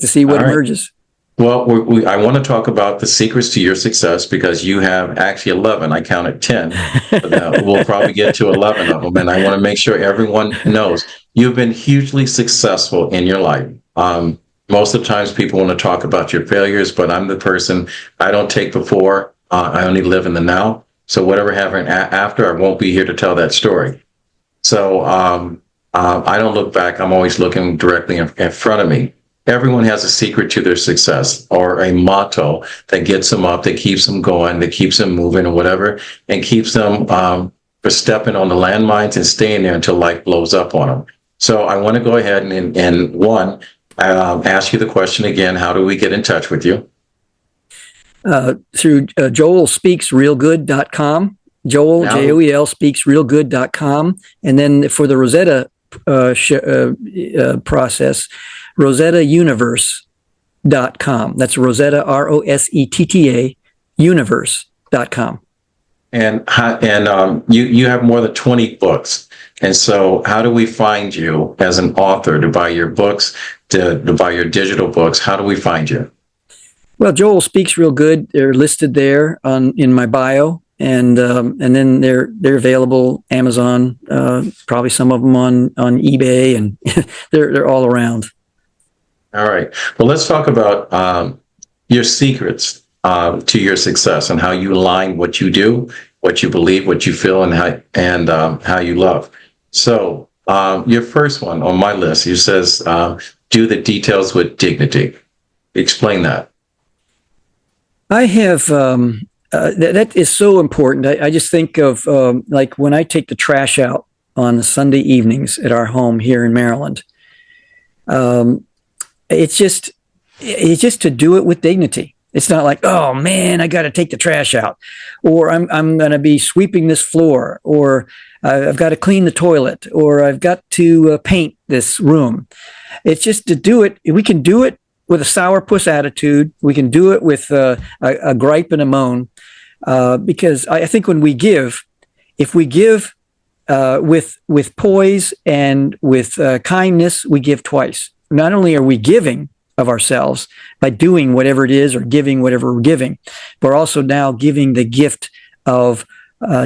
[SPEAKER 2] see what emerges.
[SPEAKER 1] Well, I want to talk about the secrets to your success, because you have actually 11. I counted 10. But we'll probably get to 11 of them. And I want to make sure everyone knows you've been hugely successful in your life. Most of the times people want to talk about your failures, but I'm the person, I don't take before. I only live in the now. So whatever happened after, I won't be here to tell that story. So I don't look back. I'm always looking directly in front of me. Everyone has a secret to their success, or a motto that gets them up, that keeps them going, that keeps them moving or whatever, and keeps them for stepping on the landmines and staying there until life blows up on them. So I want to go ahead and one, ask you the question again. How do we get in touch with you?
[SPEAKER 2] Through joelspeaksrealgood.com, Joel, Joel, speaksrealgood.com. And then for the Rosetta process, rosettauniverse.com. That's Rosetta, Rosetta, universe.com.
[SPEAKER 1] And you have more than 20 books. And so how do we find you as an author to buy your books, to buy your digital books? How do we find you?
[SPEAKER 2] Well, Joel Speaks Real Good. They're listed there in my bio, and then they're available Amazon, probably some of them on eBay, and they're all around.
[SPEAKER 1] All right. Well, let's talk about your secrets to your success, and how you align what you do, what you believe, what you feel, and how you love. So your first one on my list, you says, do the details with dignity. Explain that.
[SPEAKER 2] I have, that is so important. I just think of like when I take the trash out on Sunday evenings at our home here in Maryland. It's just to do it with dignity. It's not like, oh man, I got to take the trash out, or I'm going to be sweeping this floor, or I've got to clean the toilet, or I've got to paint this room. It's just to do it. We can do it with a sourpuss attitude. We can do it with a gripe and a moan, because I think when we give, if we give with poise and with kindness, we give twice. Not only are we giving of ourselves by doing whatever it is or giving whatever we're giving, but we're also now giving the gift of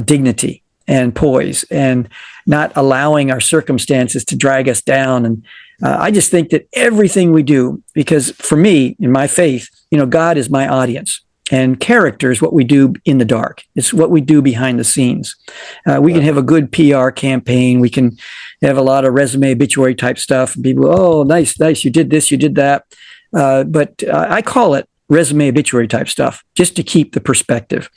[SPEAKER 2] dignity and poise, and not allowing our circumstances to drag us down. And I just think that everything we do, because for me, in my faith, God is my audience, and character is what we do in the dark. It's what we do behind the scenes. We can have a good PR campaign. We can have a lot of resume obituary type stuff. And people, oh, nice. You did this, you did that. But I call it resume obituary type stuff, just to keep the perspective.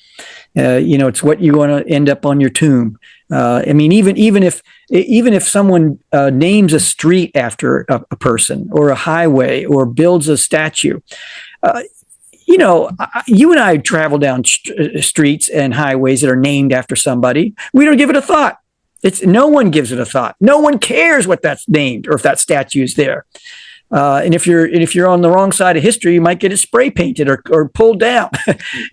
[SPEAKER 2] It's what you want to end up on your tomb. Even if someone names a street after a person, or a highway, or builds a statue, you and I travel down streets and highways that are named after somebody. We don't give it a thought. No one gives it a thought. No one cares what that's named or if that statue is there. And if you're on the wrong side of history, you might get it spray painted or pulled down,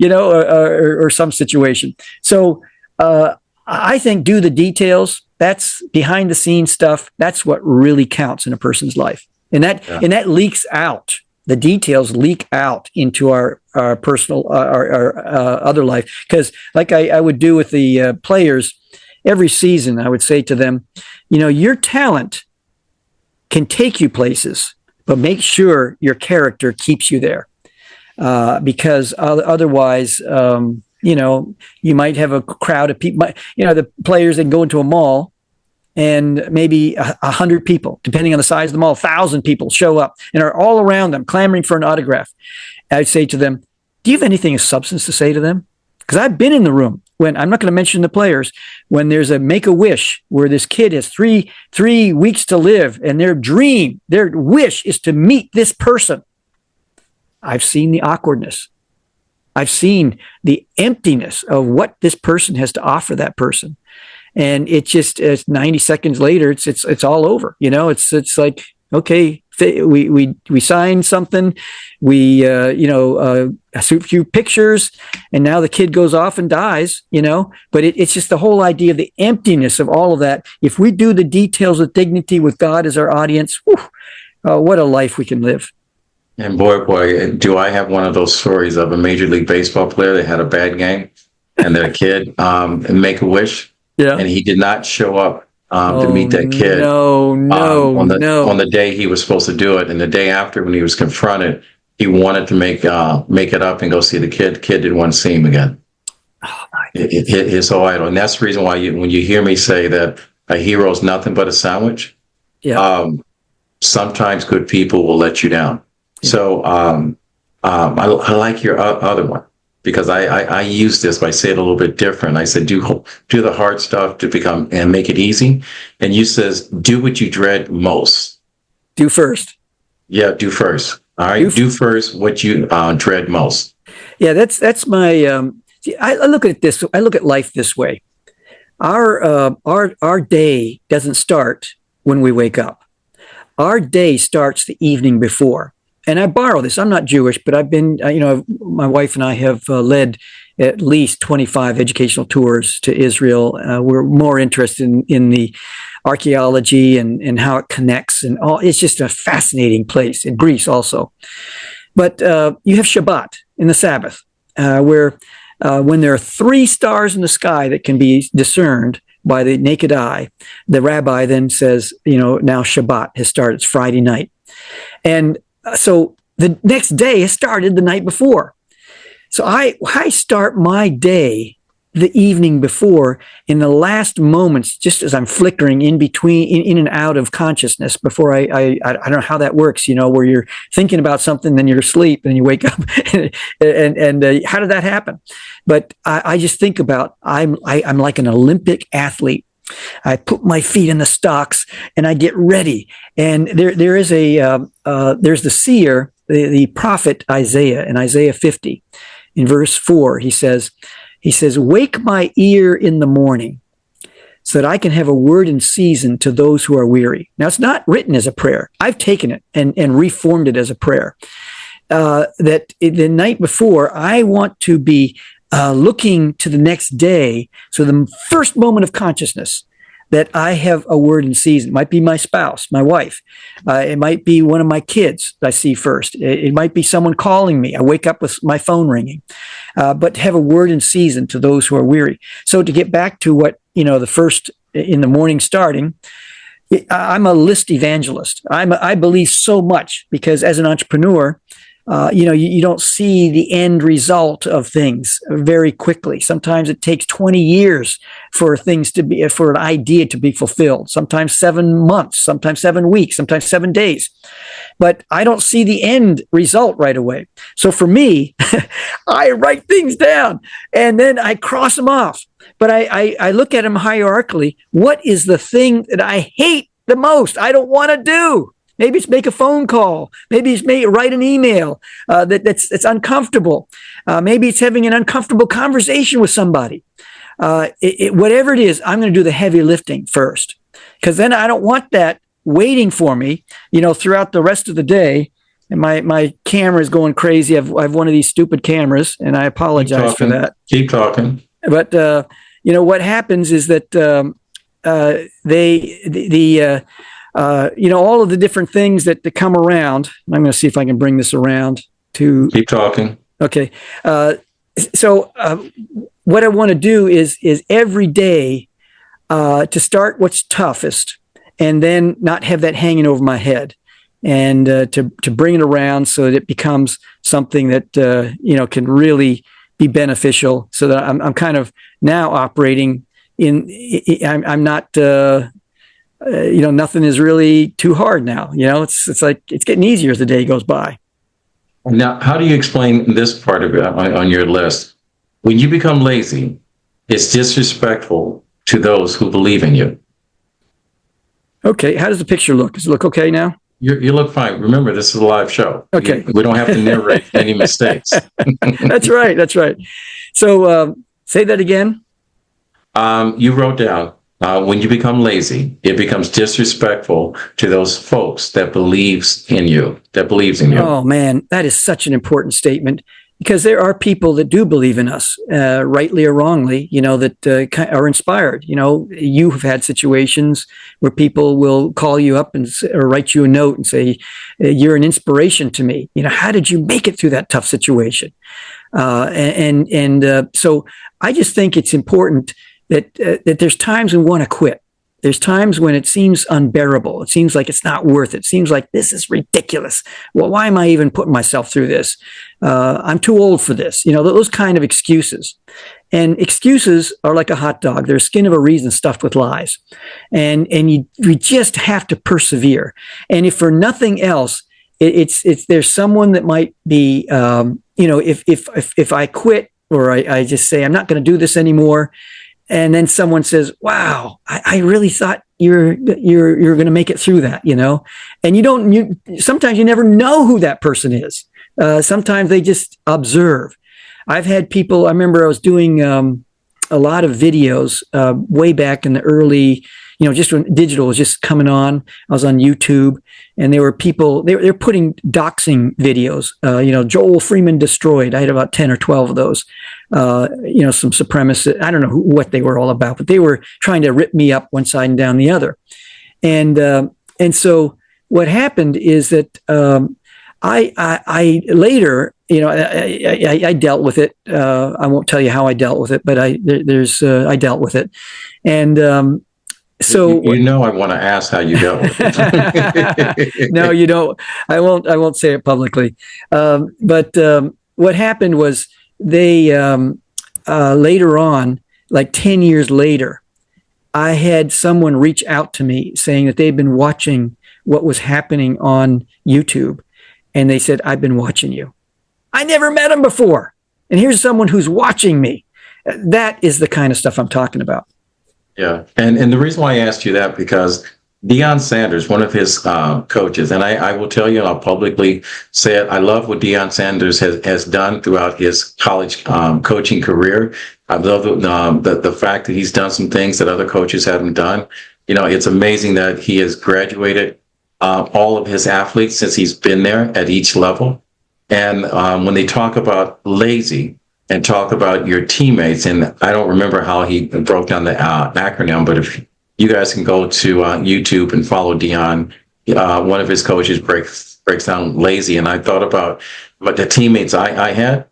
[SPEAKER 2] or some situation. So I think do the details. That's behind the scenes stuff. That's what really counts in a person's life, and that leaks out. The details leak out into our personal, our other life. Because like I would do with the players every season, I would say to them, your talent can take you places, but make sure your character keeps you there. Because otherwise, you might have a crowd of people, the players that go into a mall and maybe 100 people, depending on the size of the mall, 1,000 people show up and are all around them clamoring for an autograph. I'd say to them, do you have anything of substance to say to them? Because I've been in the room when, I'm not going to mention the players, when there's a Make-A-Wish where this kid has three weeks to live and their wish is to meet this person. I've seen the awkwardness. I've seen the emptiness of what this person has to offer that person. And it's 90 seconds later, it's all over. It's like, okay, we signed something, we a few pictures, and now the kid goes off and dies. But it's just the whole idea of the emptiness of all of that. If we do the details with dignity, with God as our audience, what a life we can live.
[SPEAKER 1] And boy, do I have one of those stories of a Major League Baseball player that had a bad game, and their kid Make-A-Wish. Yeah. And he did not show up to meet that kid. On the day he was supposed to do it, and the day after, when he was confronted, he wanted to make it up and go see the kid. The kid didn't want to see him again. Oh my! It hit his whole idol, and that's the reason why when you hear me say that a hero is nothing but a sandwich. Yeah. Sometimes good people will let you down. Yeah. So I like your other one. Because I use this, but I say it a little bit different. I said, do the hard stuff to become and make it easy. And you says, do what you dread most.
[SPEAKER 2] Do first.
[SPEAKER 1] Yeah, do first. All right, do first what you dread most.
[SPEAKER 2] Yeah, that's my. I look at this. I look at life this way. Our day doesn't start when we wake up. Our day starts the evening before. And I borrow this. I'm not Jewish, but I've been, my wife and I have led at least 25 educational tours to Israel. We're more interested in the archaeology and how it connects and all. It's just a fascinating place, in Greece also. But you have Shabbat in the Sabbath, where when there are 3 stars in the sky that can be discerned by the naked eye, the rabbi then says, now Shabbat has started. It's Friday night. And so the next day has started the night before. So I start my day the evening before in the last moments, just as I'm flickering in between, in and out of consciousness before I don't know how that works, where you're thinking about something, then you're asleep and you wake up and how did that happen? But I just think about, I'm like an Olympic athlete. I put my feet in the stocks and I get ready. And there is there's the seer, the prophet Isaiah in Isaiah 50 in verse 4. He says, wake my ear in the morning so that I can have a word in season to those who are weary. Now it's not written as a prayer. I've taken it and reformed it as a prayer. That the night before, I want to be looking to the next day. So the first moment of consciousness that I have a word in season. It might be my spouse, my wife. It might be one of my kids I see first. It might be someone calling me. I wake up with my phone ringing. But have a word in season to those who are weary. So to get back to what, the first in the morning starting, I'm a list evangelist. I believe so much because as an entrepreneur, you don't see the end result of things very quickly. Sometimes it takes 20 years for an idea to be fulfilled. Sometimes 7 months, sometimes 7 weeks, sometimes 7 days. But I don't see the end result right away. So for me, I write things down and then I cross them off. But I look at them hierarchically. What is the thing that I hate the most? I don't want to do. Maybe it's make a phone call. Maybe it's write an email that's uncomfortable. Maybe it's having an uncomfortable conversation with somebody. Whatever it is, I'm going to do the heavy lifting first, because then I don't want that waiting for me, throughout the rest of the day. And my camera is going crazy. I have one of these stupid cameras, and I apologize for that.
[SPEAKER 1] Keep talking.
[SPEAKER 2] But what happens is that all of the different things that come around. I'm going to see if I can bring this around to.
[SPEAKER 1] Keep talking.
[SPEAKER 2] Okay. So what I want to do is every day to start what's toughest, and then not have that hanging over my head, and to bring it around so that it becomes something that can really be beneficial. So that I'm kind of now operating I'm not nothing is really too hard now. It's like it's getting easier as the day goes by.
[SPEAKER 1] Now, how do you explain this part of it on your list? When you become lazy, it's disrespectful to those who believe in you.
[SPEAKER 2] Okay, how does the picture look? Does it look okay now?
[SPEAKER 1] You look fine. Remember, this is a live show.
[SPEAKER 2] Okay.
[SPEAKER 1] We don't have to narrate any mistakes.
[SPEAKER 2] That's right. So say that again.
[SPEAKER 1] You wrote down, when you become lazy, it becomes disrespectful to those folks that believes in you.
[SPEAKER 2] Oh, man, that is such an important statement, because there are people that do believe in us, rightly or wrongly, that are inspired. You have had situations where people will call you up or write you a note and say, you're an inspiration to me. How did you make it through that tough situation? So I just think it's important that there's times we want to quit. There's times when it seems unbearable. It seems like it's not worth it. It seems like this is ridiculous. Well, why am I even putting myself through this? I'm too old for this. Those kind of excuses. And excuses are like a hot dog. They're skin of a reason stuffed with lies. And you just have to persevere. And if for nothing else, there's someone that might be, if I quit, or I just say, I'm not going to do this anymore, and then someone says, wow, I really thought you're going to make it through that, and sometimes you never know who that person is. Sometimes they just observe. I've had people, I remember I was doing a lot of videos way back in the early, just when digital was just coming on. I was on YouTube, and there were people, they're putting doxing videos, Joel Freeman destroyed. I had about 10 or 12 of those, some supremacists. I don't know what they were all about, but they were trying to rip me up one side and down the other. And so what happened is that I later, I dealt with it. I won't tell you how I dealt with it, but I dealt with it. And so
[SPEAKER 1] I want to ask how you dealt with it.
[SPEAKER 2] No, you don't. I won't say it publicly. But what happened was they later on, like 10 years later, I had someone reach out to me saying that they'd been watching what was happening on YouTube. And they said, I've been watching you. I never met him before. And here's someone who's watching me. That is the kind of stuff I'm talking about.
[SPEAKER 1] Yeah. And the reason why I asked you that, because Deion Sanders, one of his coaches, and I will tell you, and I'll publicly say it, I love what Deion Sanders has done throughout his college coaching career. I love the fact that he's done some things that other coaches haven't done. It's amazing that he has graduated all of his athletes since he's been there at each level. And when they talk about lazy and talk about your teammates, and I don't remember how he broke down the acronym, but if you guys can go to YouTube and follow Deion, one of his coaches breaks down lazy. And I thought about the teammates I had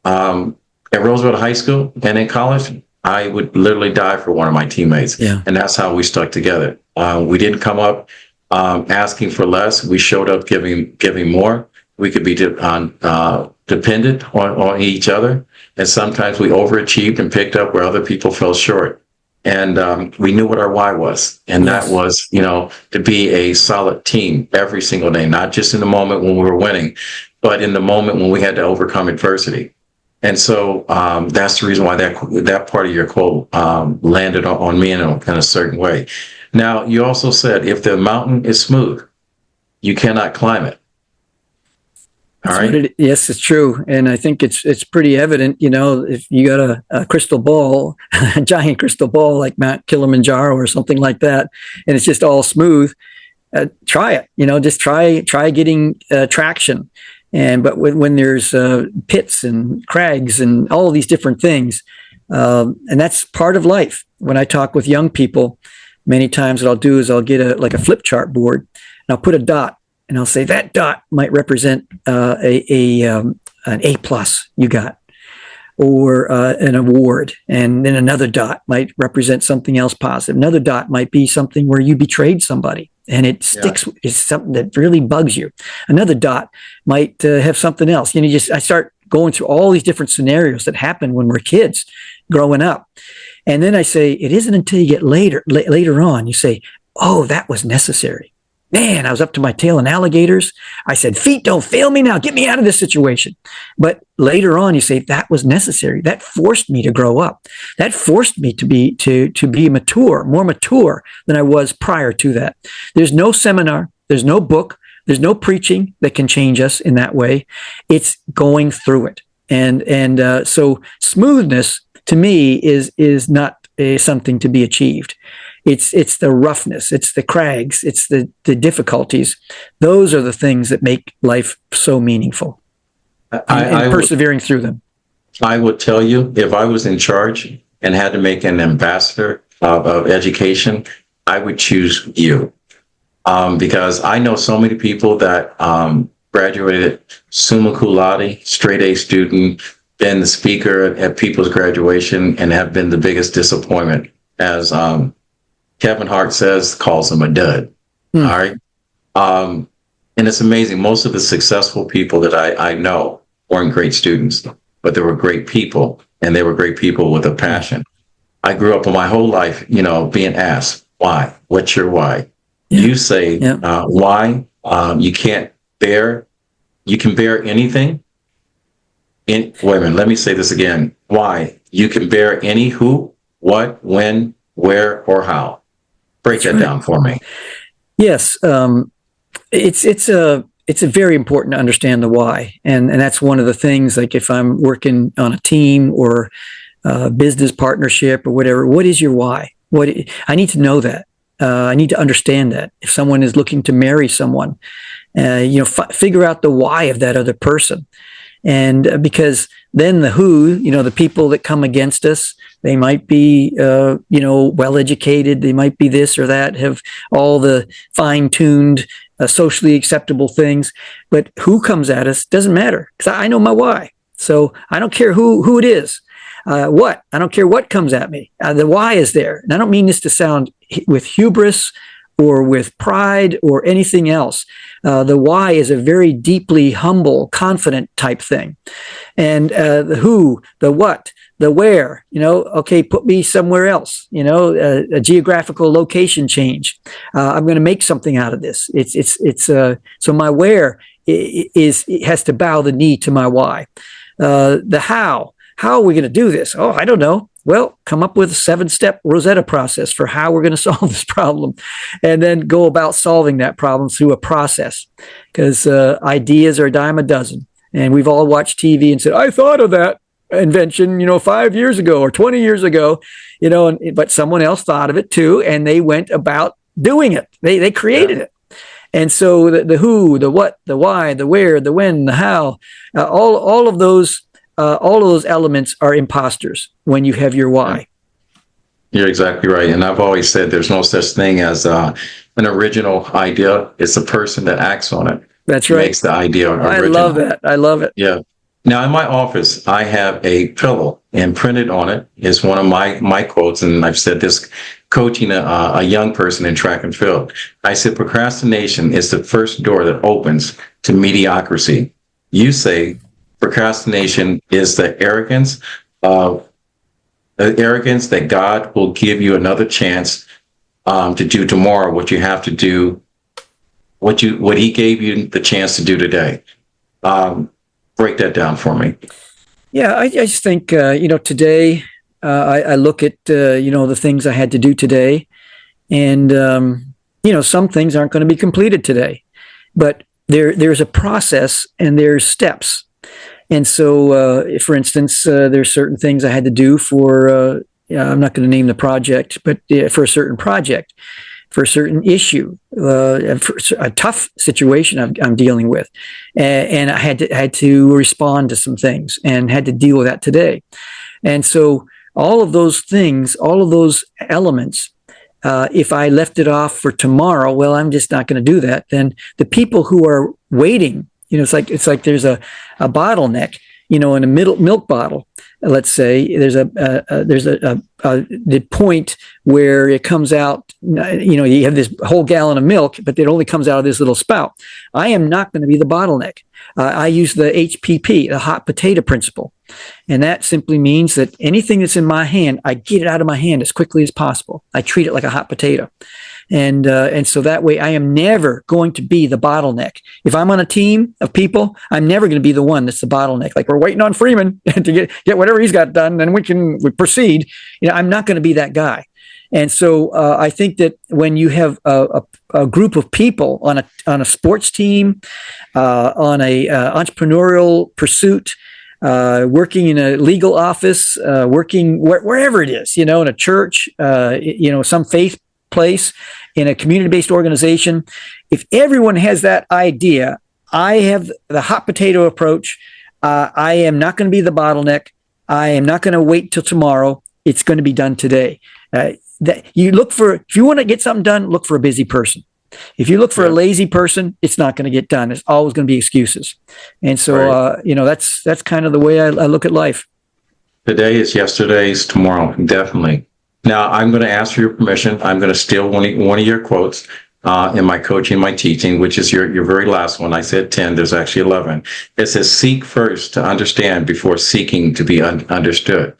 [SPEAKER 1] at Roosevelt High School and in college. I would literally die for one of my teammates. Yeah. And that's how we stuck together. We didn't come up asking for less. We showed up giving more. We could be dependent on each other. And sometimes we overachieved and picked up where other people fell short. And we knew what our why was. And that was, to be a solid team every single day, not just in the moment when we were winning, but in the moment when we had to overcome adversity. And so that's the reason why that part of your quote landed on me in a certain way. Now, you also said, if the mountain is smooth, you cannot climb it. All right.
[SPEAKER 2] Yes, it's true, and I think it's pretty evident. If you got a crystal ball, a giant crystal ball like Mount Kilimanjaro or something like that, and it's just all smooth, try it. Just try getting traction. But when there's pits and crags and all these different things, and that's part of life. When I talk with young people, many times what I'll do is I'll get a flip chart board and I'll put a dot. And I'll say that dot might represent an A plus you got, or an award, and then another dot might represent something else positive. Another dot might be something where you betrayed somebody, and it sticks. Yeah. It's something that really bugs you. Another dot might have something else. I start going through all these different scenarios that happen when we're kids, growing up, and then I say it isn't until you get later on you say, "Oh, that was necessary." Man, I was up to my tail in alligators. I said, feet don't fail me now. Get me out of this situation. But later on, you say that was necessary. That forced me to grow up. That forced me to be mature, more mature than I was prior to that. There's no seminar. There's no book. There's no preaching that can change us in that way. It's going through it. And so smoothness to me is not something to be achieved. It's the roughness, it's the crags, it's the difficulties. Those are the things that make life so meaningful. And persevering through them.
[SPEAKER 1] I would tell you, if I was in charge and had to make an ambassador of education, I would choose you. Because I know so many people that graduated summa cum laude, straight A student, been the speaker at people's graduation, and have been the biggest disappointment, as Kevin Hart calls them a dud. All right. And it's amazing. Most of the successful people that I know weren't great students, but they were great people, and they were great people with a passion. I grew up my whole life, being asked, why? What's your why? Yeah. You say, why? You can bear anything. Wait a minute, let me say this again. Why? You can bear any who, what, when, where, or how. Break that down for me.
[SPEAKER 2] Yes, it's very important to understand the why, and that's one of the things. Like if I'm working on a team or a business partnership or whatever, what is your why? I need to know that. I need to understand that. If someone is looking to marry someone, figure out the why of that other person. And because then the who, the people that come against us, they might be, well-educated. They might be this or that, have all the fine-tuned, socially acceptable things. But who comes at us doesn't matter, because I know my why. So I don't care who it is. I don't care what comes at me. The why is there. And I don't mean this to sound with hubris or with pride or anything else. The why is a very deeply humble, confident type thing. And the who, the what, the where, put me somewhere else, a geographical location change. I'm going to make something out of this. So my where has to bow the knee to my why. The how are we going to do this? Oh, I don't know. Well, come up with a 7-step Rosetta process for how we're going to solve this problem, and then go about solving that problem through a process, because ideas are a dime a dozen. And we've all watched TV and said, I thought of that invention, 5 years ago or 20 years ago, but someone else thought of it too, and they went about doing it. They created it. And so the who, the what, the why, the where, the when, the how, all of those elements are imposters when you have your why.
[SPEAKER 1] You're exactly right. And I've always said there's no such thing as an original idea. It's the person that acts on it.
[SPEAKER 2] That's right.
[SPEAKER 1] Makes the idea original.
[SPEAKER 2] I love that. I love it.
[SPEAKER 1] Yeah. Now in my office, I have a pillow, and printed on it is one of my quotes. And I've said this coaching a young person in track and field. I said, procrastination is the first door that opens to mediocrity. You say, procrastination is the arrogance that God will give you another chance to do tomorrow what you have to do, what He gave you the chance to do today. Break that down for me.
[SPEAKER 2] Yeah, I just think today I look at the things I had to do today, and some things aren't going to be completed today. but there's a process and there's steps. And so, for instance, there's certain things I had to do for, I'm not going to name the project, but for a certain project, for a certain issue, for a tough situation I'm dealing with. And I had to respond to some things and had to deal with that today. And so all of those things, all of those elements, if I left it off for tomorrow, well, I'm just not going to do that. Then the people who are waiting, it's like there's a bottleneck, in a middle milk bottle. Let's say there's the point where it comes out. You have this whole gallon of milk, but it only comes out of this little spout. I am not going to be the bottleneck. I use the HPP, the hot potato principle. And that simply means that anything that's in my hand, I get it out of my hand as quickly as possible. I treat it like a hot potato. And so that way I am never going to be the bottleneck. If I'm on a team of people, I'm never going to be the one that's the bottleneck. Like we're waiting on Freeman to get whatever he's got done, and we proceed. I'm not going to be that guy. And so I think that when you have a group of people on a sports team, on a entrepreneurial pursuit, working in a legal office, working wherever it is, in a church, some faith place, in a community-based organization, if everyone has that idea, I have the hot potato approach. I am not going to be the bottleneck. I am not going to wait till tomorrow. It's going to be done today. If you want to get something done, look for a busy person. If you look for a lazy person, it's not going to get done. It's always going to be excuses. And so, that's kind of the way I look at life.
[SPEAKER 1] Today is yesterday's tomorrow, definitely. Now, I'm going to ask for your permission. I'm going to steal one of your quotes in my coaching, my teaching, which is your very last one. I said 10. There's actually 11. It says, seek first to understand before seeking to be understood.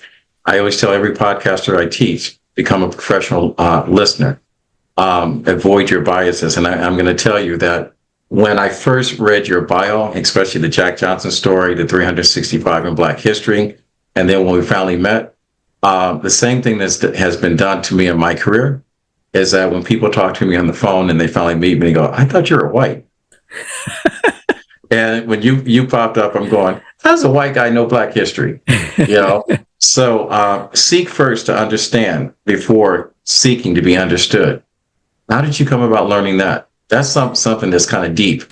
[SPEAKER 1] I always tell every podcaster I teach, become a professional listener. Avoid your biases. And I'm going to tell you that when I first read your bio, especially the Jack Johnson story, the 365 in Black history, and then when we finally met, the same thing that has been done to me in my career is that when people talk to me on the phone and they finally meet me, they go, I thought you were white. And when you popped up, I'm going, how's a white guy know Black history? So seek first to understand before seeking to be understood. How did you come about learning that? That's something that's kind of deep.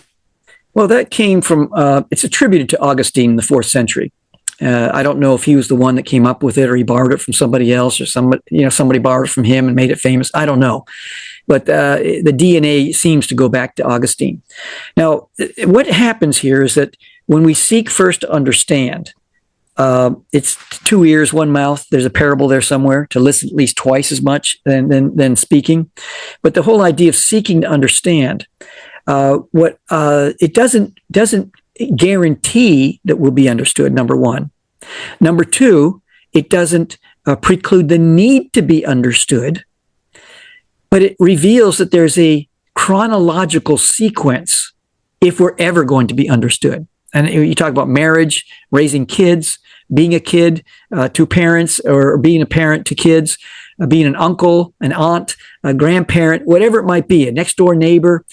[SPEAKER 2] Well, that came from, it's attributed to Augustine in the 4th century. I don't know if he was the one that came up with it or he borrowed it from somebody else or somebody borrowed it from him and made it famous. I don't know. But the DNA seems to go back to Augustine. Now, what happens here is that when we seek first to understand, it's 2 ears, 1 mouth. There's a parable there somewhere, to listen at least twice as much than speaking. But the whole idea of seeking to understand, it doesn't guarantee that we'll be understood, number one. Number two, it doesn't preclude the need to be understood, but it reveals that there's a chronological sequence if we're ever going to be understood. And you talk about marriage, raising kids, being a kid to parents, or being a parent to kids, being an uncle, an aunt, a grandparent, whatever it might be, a next door neighbor,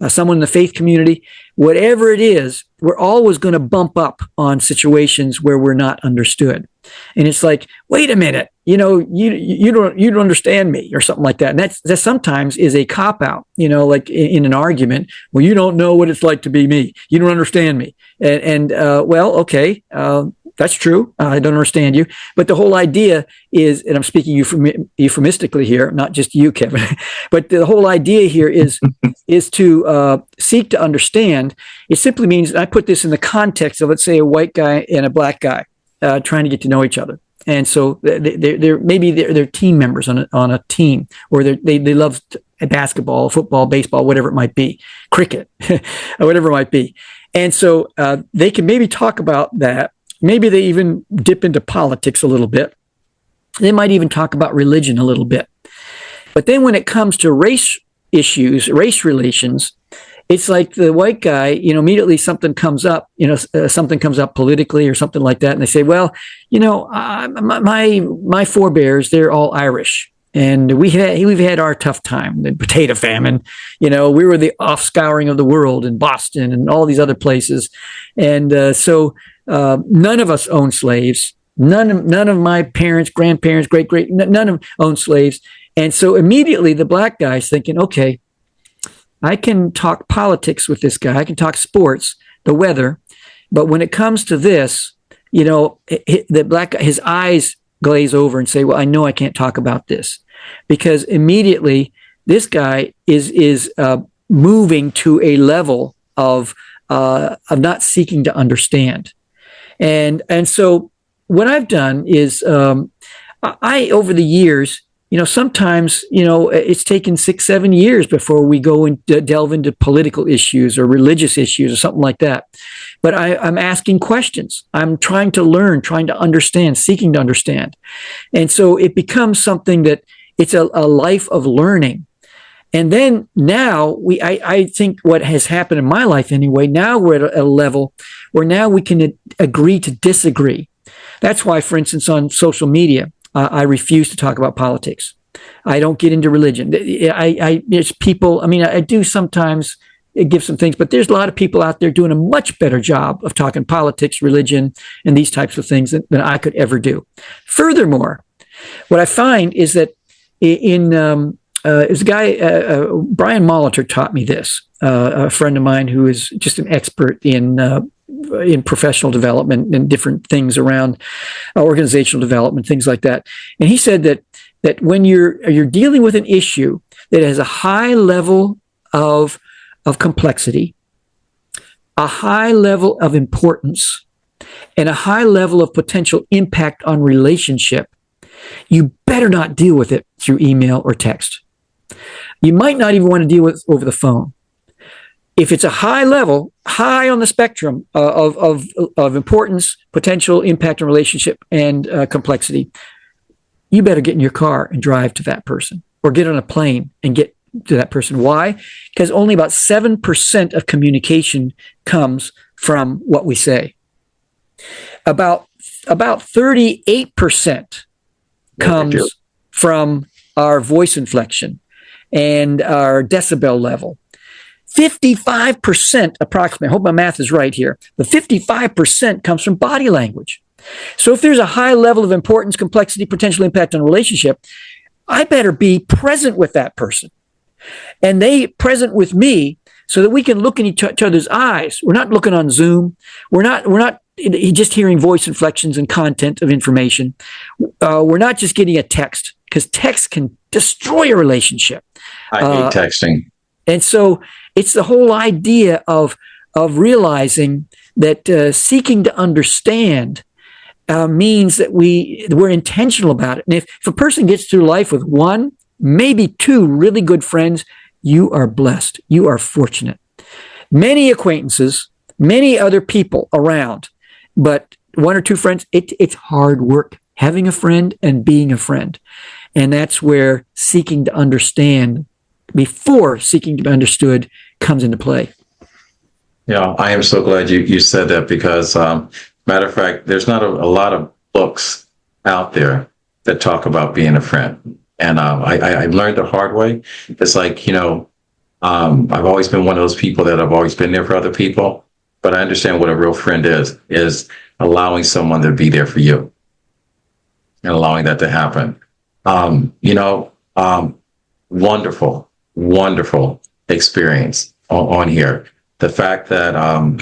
[SPEAKER 2] someone in the faith community, whatever it is, we're always going to bump up on situations where we're not understood. And it's like, wait a minute, you don't understand me, or something like that. And that sometimes is a cop out, like in an argument, well, you don't know what it's like to be me. You don't understand me. Well, okay. That's true. I don't understand you. But the whole idea is, and I'm speaking euphemistically here, not just you, Kevin, but the whole idea here is to seek to understand. It simply means, and I put this in the context of, let's say, a white guy and a black guy trying to get to know each other. And so they're team members on a team, or they love basketball, football, baseball, whatever it might be, cricket, whatever it might be. And so they can maybe talk about that. Maybe they even dip into politics a little bit. They might even talk about religion a little bit. But then when it comes to race issues, race relations, it's like the white guy, immediately something comes up politically or something like that. And they say, well, my forebears, they're all Irish. And we've had our tough time, the potato famine. We were the offscouring of the world in Boston and all these other places. And so none of us owned slaves. None of my parents, grandparents, none of them owned slaves. And so immediately the black guy's thinking, okay, I can talk politics with this guy. I can talk sports, the weather. But when it comes to this, the black guy, his eyes glaze over and say, well, I know I can't talk about this, because immediately this guy is moving to a level of not seeking to understand. And so what I've done is I over the years, sometimes, it's taken 6-7 years before we go and delve into political issues or religious issues or something like that. But I'm asking questions. I'm trying to learn, trying to understand, seeking to understand. And so it becomes something that it's a life of learning. And then now I think what has happened in my life anyway, now we're at a level where now we can agree to disagree. That's why, for instance, on social media, I refuse to talk about politics. I don't get into religion. There's people, I do sometimes give some things, but there's a lot of people out there doing a much better job of talking politics, religion, and these types of things than I could ever do. Furthermore, what I find is that there's a guy, Brian Molitor taught me this, a friend of mine who is just an expert in professional development and different things around organizational development, things like that. And he said that when you're dealing with an issue that has a high level of complexity, a high level of importance, and a high level of potential impact on relationship, you better not deal with it through email or text. You might not even want to deal with it over the phone. If it's a high level, high on the spectrum of importance, potential impact on relationship, and complexity, you better get in your car and drive to that person, or get on a plane and get to that person. Why? Because only about 7% of communication comes from what we say. About 38% comes from our voice inflection and our decibel level. 55% approximately, I hope my math is right here, but 55% comes from body language. So if there's a high level of importance, complexity, potential impact on a relationship, I better be present with that person, and they present with me, so that we can look in each other's eyes. We're not looking on Zoom. We're not just hearing voice inflections and content of information. We're not just getting a text, because text can destroy a relationship.
[SPEAKER 1] I hate texting.
[SPEAKER 2] And so it's the whole idea of realizing that seeking to understand means that we're intentional about it. And if a person gets through life with one, maybe two really good friends, you are blessed. You are fortunate. Many acquaintances, many other people around, but one or two friends, it's hard work having a friend and being a friend. And that's where seeking to understand before seeking to be understood comes into play.
[SPEAKER 1] Yeah, I am so glad you said that, because matter of fact, there's not a lot of books out there that talk about being a friend. And I learned the hard way. It's like, I've always been one of those people that I've always been there for other people, but I understand what a real friend is allowing someone to be there for you and allowing that to happen. Wonderful experience on here. The fact that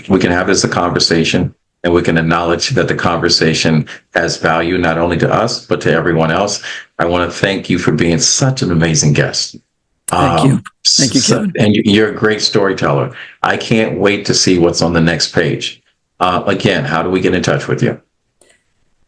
[SPEAKER 1] we can have this a conversation, and we can acknowledge that the conversation has value not only to us, but to everyone else. I want to thank you for being such an amazing guest.
[SPEAKER 2] Thank you. Thank you, Kevin.
[SPEAKER 1] And you're a great storyteller. I can't wait to see what's on the next page. Again, how do we get in touch with you?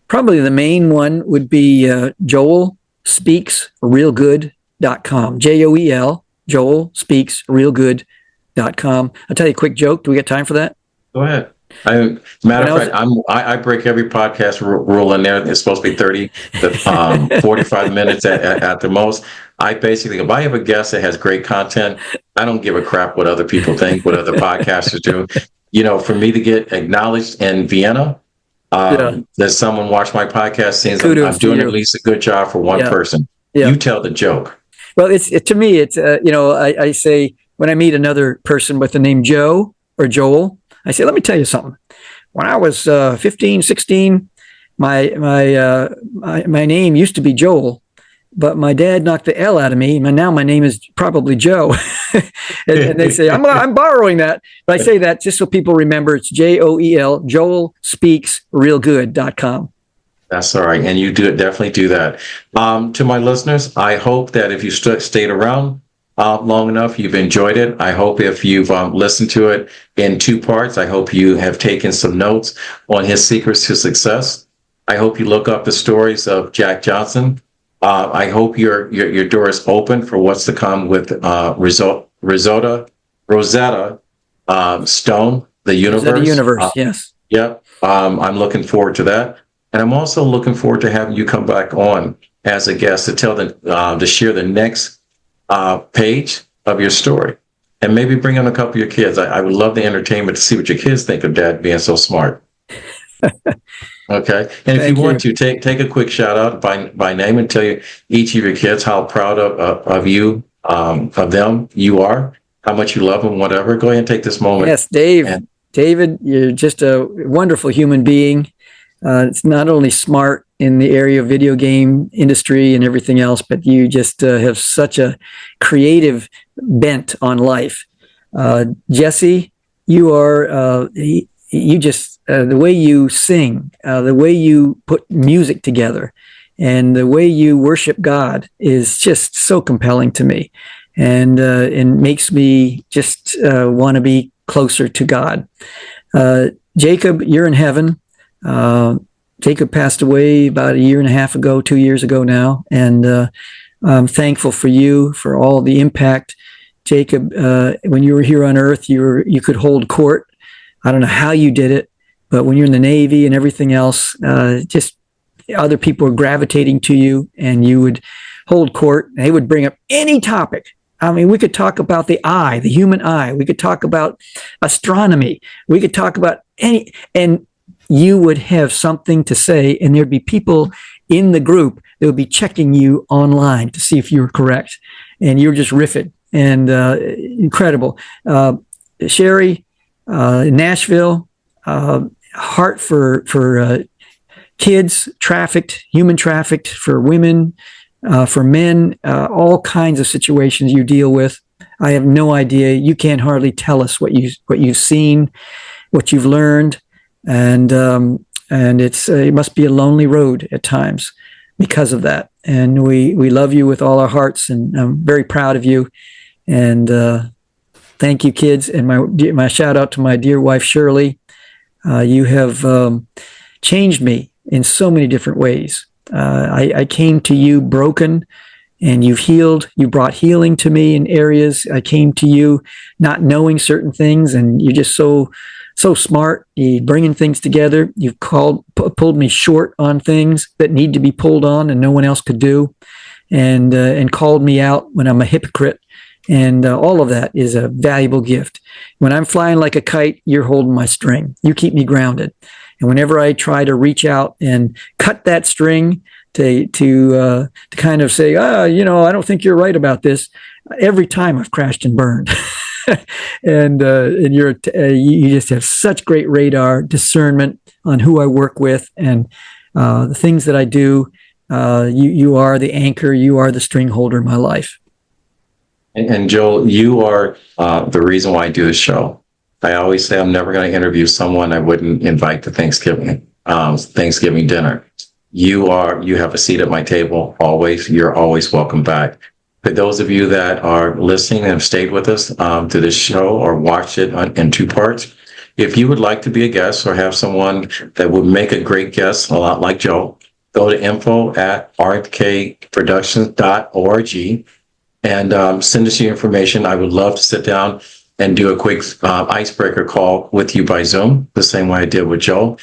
[SPEAKER 2] Probably the main one would be joelspeaksrealgood.com. JOEL, joelspeaksrealgood.com. I'll tell you a quick joke. Do we got time for that?
[SPEAKER 1] Go ahead. Matter of fact, I break every podcast rule in there. It's supposed to be 30 to 45 minutes at the most. I basically, if I have a guest that has great content, I don't give a crap what other people think, what other podcasters do. For me to get acknowledged in Vienna, that someone watched my podcast, saying I'm doing at least a good job for one person.
[SPEAKER 2] Yeah.
[SPEAKER 1] You tell the joke.
[SPEAKER 2] Well, to me, it's, I say when I meet another person with the name Joe or Joel, I say, let me tell you something. When I was 15, 16, my name used to be Joel, but my dad knocked the L out of me, and now my name is probably Joe. and they say, I'm borrowing that. But I say that just so people remember it's Joel, joelspeaksrealgood.com.
[SPEAKER 1] That's all right. And you definitely do that. To my listeners, I hope that if you stayed around long enough, you've enjoyed it. I hope if you've listened to it in 2 parts, I hope you have taken some notes on his secrets to success. I hope you look up the stories of Jack Johnson. I hope your door is open for what's to come with Rosetta Stone, the universe.
[SPEAKER 2] The universe, yes.
[SPEAKER 1] Yep. I'm looking forward to that. And I'm also looking forward to having you come back on as a guest to share the next page of your story, and maybe bring on a couple of your kids. I would love the entertainment to see what your kids think of Dad being so smart. Okay. And if you want to take a quick shout out by name and tell you each of your kids how proud of you, of them you are, how much you love them, whatever. Go ahead and take this moment.
[SPEAKER 2] Yes, David, you're just a wonderful human being. It's not only smart in the area of video game industry and everything else, but you just have such a creative bent on life. Jesse, you are, you just, the way you sing, the way you put music together, and the way you worship God is just so compelling to me, and makes me just want to be closer to God. Jacob, you're in heaven. Jacob passed away about 1.5 years ago, 2 years ago now, and I'm thankful for you, for all the impact. Jacob, when you were here on earth, you could hold court. I don't know how you did it, but when you're in the Navy and everything else, just other people were gravitating to you, and you would hold court. They would bring up any topic. I mean, we could talk about the eye, the human eye. We could talk about astronomy. We could talk about and you would have something to say, and there'd be people in the group that would be checking you online to see if you were correct. And you were just riffing, and incredible. Sherry, Nashville, heart for kids trafficked, human trafficked, for women, for men, all kinds of situations you deal with. I have no idea. You can't hardly tell us what you've seen, what you've learned. And it must be a lonely road at times because of that. And we love you with all our hearts, and I'm very proud of you. And thank you, kids. And my shout out to my dear wife, Shirley. You have changed me in so many different ways. I came to you broken, and you've healed. You brought healing to me in areas. I came to you not knowing certain things, and you're just so smart. You're bringing things together. You've pulled me short on things that need to be pulled on and no one else could do, and called me out when I'm a hypocrite. And all of that is a valuable gift. When I'm flying like a kite, you're holding my string. You keep me grounded. And whenever I try to reach out and cut that string to kind of say, I don't think you're right about this, every time I've crashed and burned. and you just have such great radar discernment on who I work with and the things that I do. You are the anchor. You are the string holder in my life.
[SPEAKER 1] And Joel, you are the reason why I do this show. I always say I'm never going to interview someone I wouldn't invite to Thanksgiving dinner. You have a seat at my table always. You're always welcome back. For those of you that are listening and have stayed with us to this show or watched it in 2 parts, if you would like to be a guest or have someone that would make a great guest, a lot like Joe, go to info@rkproductions.org and send us your information. I would love to sit down and do a quick icebreaker call with you by Zoom, the same way I did with Joe.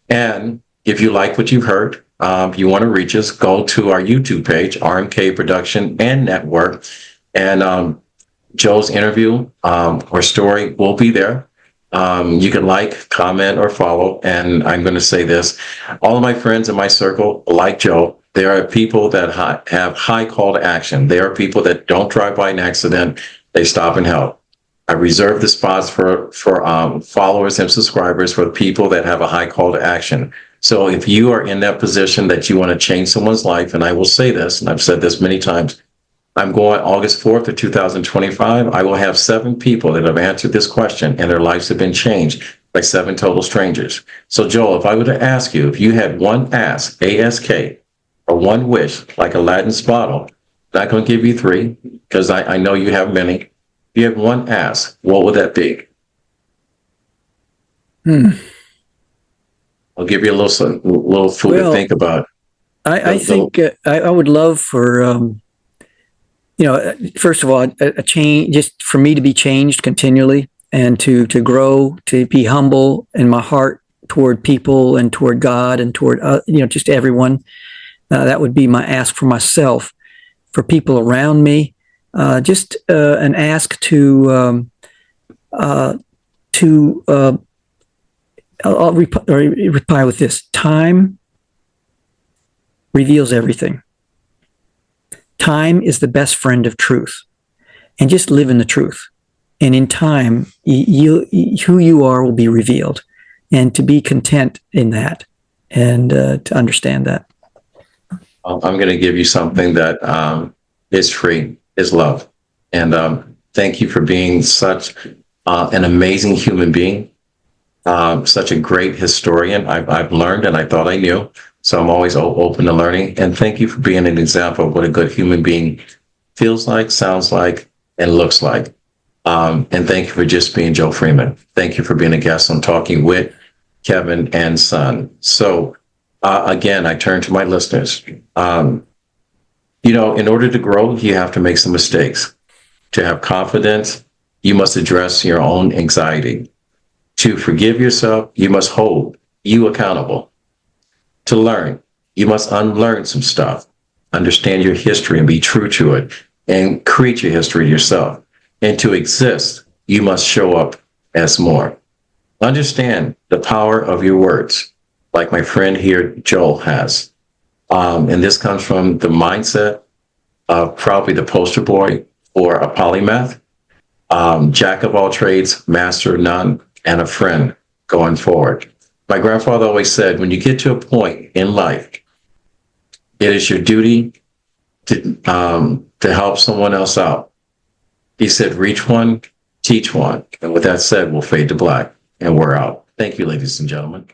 [SPEAKER 1] And if you like what you've heard, if you want to reach us, go to our YouTube page, RMK Production and Network. And Joe's interview or story will be there. You can like, comment, or follow. And I'm going to say this. All of my friends in my circle, like Joe, There are people that have high call to action. There are people that don't drive by an accident. They stop and help. I reserve the spots for followers and subscribers for people that have a high call to action. So if you are in that position that you want to change someone's life, and I will say this, and I've said this many times, I'm going August 4th of 2025. I will have 7 people that have answered this question and their lives have been changed by 7 total strangers. So Joel, if I were to ask you, if you had one ask, ASK, or one wish, like Aladdin's bottle, I'm not going to give you 3 because I know you have many. If you have one ask, what would that be? I'll give you a little food to think about.
[SPEAKER 2] I think I would love for, first of all, a change, just for me to be changed continually and to grow, to be humble in my heart toward people and toward God and toward, just everyone. That would be my ask for myself, for people around me. Just an ask to I'll reply with this. Time reveals everything. Time is the best friend of truth. And just live in the truth. And in time, who you are will be revealed. And to be content in that and to understand that.
[SPEAKER 1] I'm going to give you something that is free, is love. And thank you for being such an amazing human being. Such a great historian. I've learned and I thought I knew. So I'm always open to learning. And thank you for being an example of what a good human being feels like, sounds like, and looks like. And thank you for just being Joe Freeman. Thank you for being a guest on Talking with Kevin and Son. So again, I turn to my listeners. In order to grow, you have to make some mistakes. To have confidence, you must address your own anxiety. To forgive yourself, you must hold you accountable. To learn, you must unlearn some stuff, understand your history and be true to it, and create your history yourself. And to exist, you must show up as more. Understand the power of your words, like my friend here, Joel, has. And this comes from the mindset of probably the poster boy for a polymath, jack of all trades, master of none, and a friend going forward. My grandfather always said, when you get to a point in life, it is your duty to help someone else out. He said, reach one, teach one. And with that said, we'll fade to black and we're out. Thank you, ladies and gentlemen.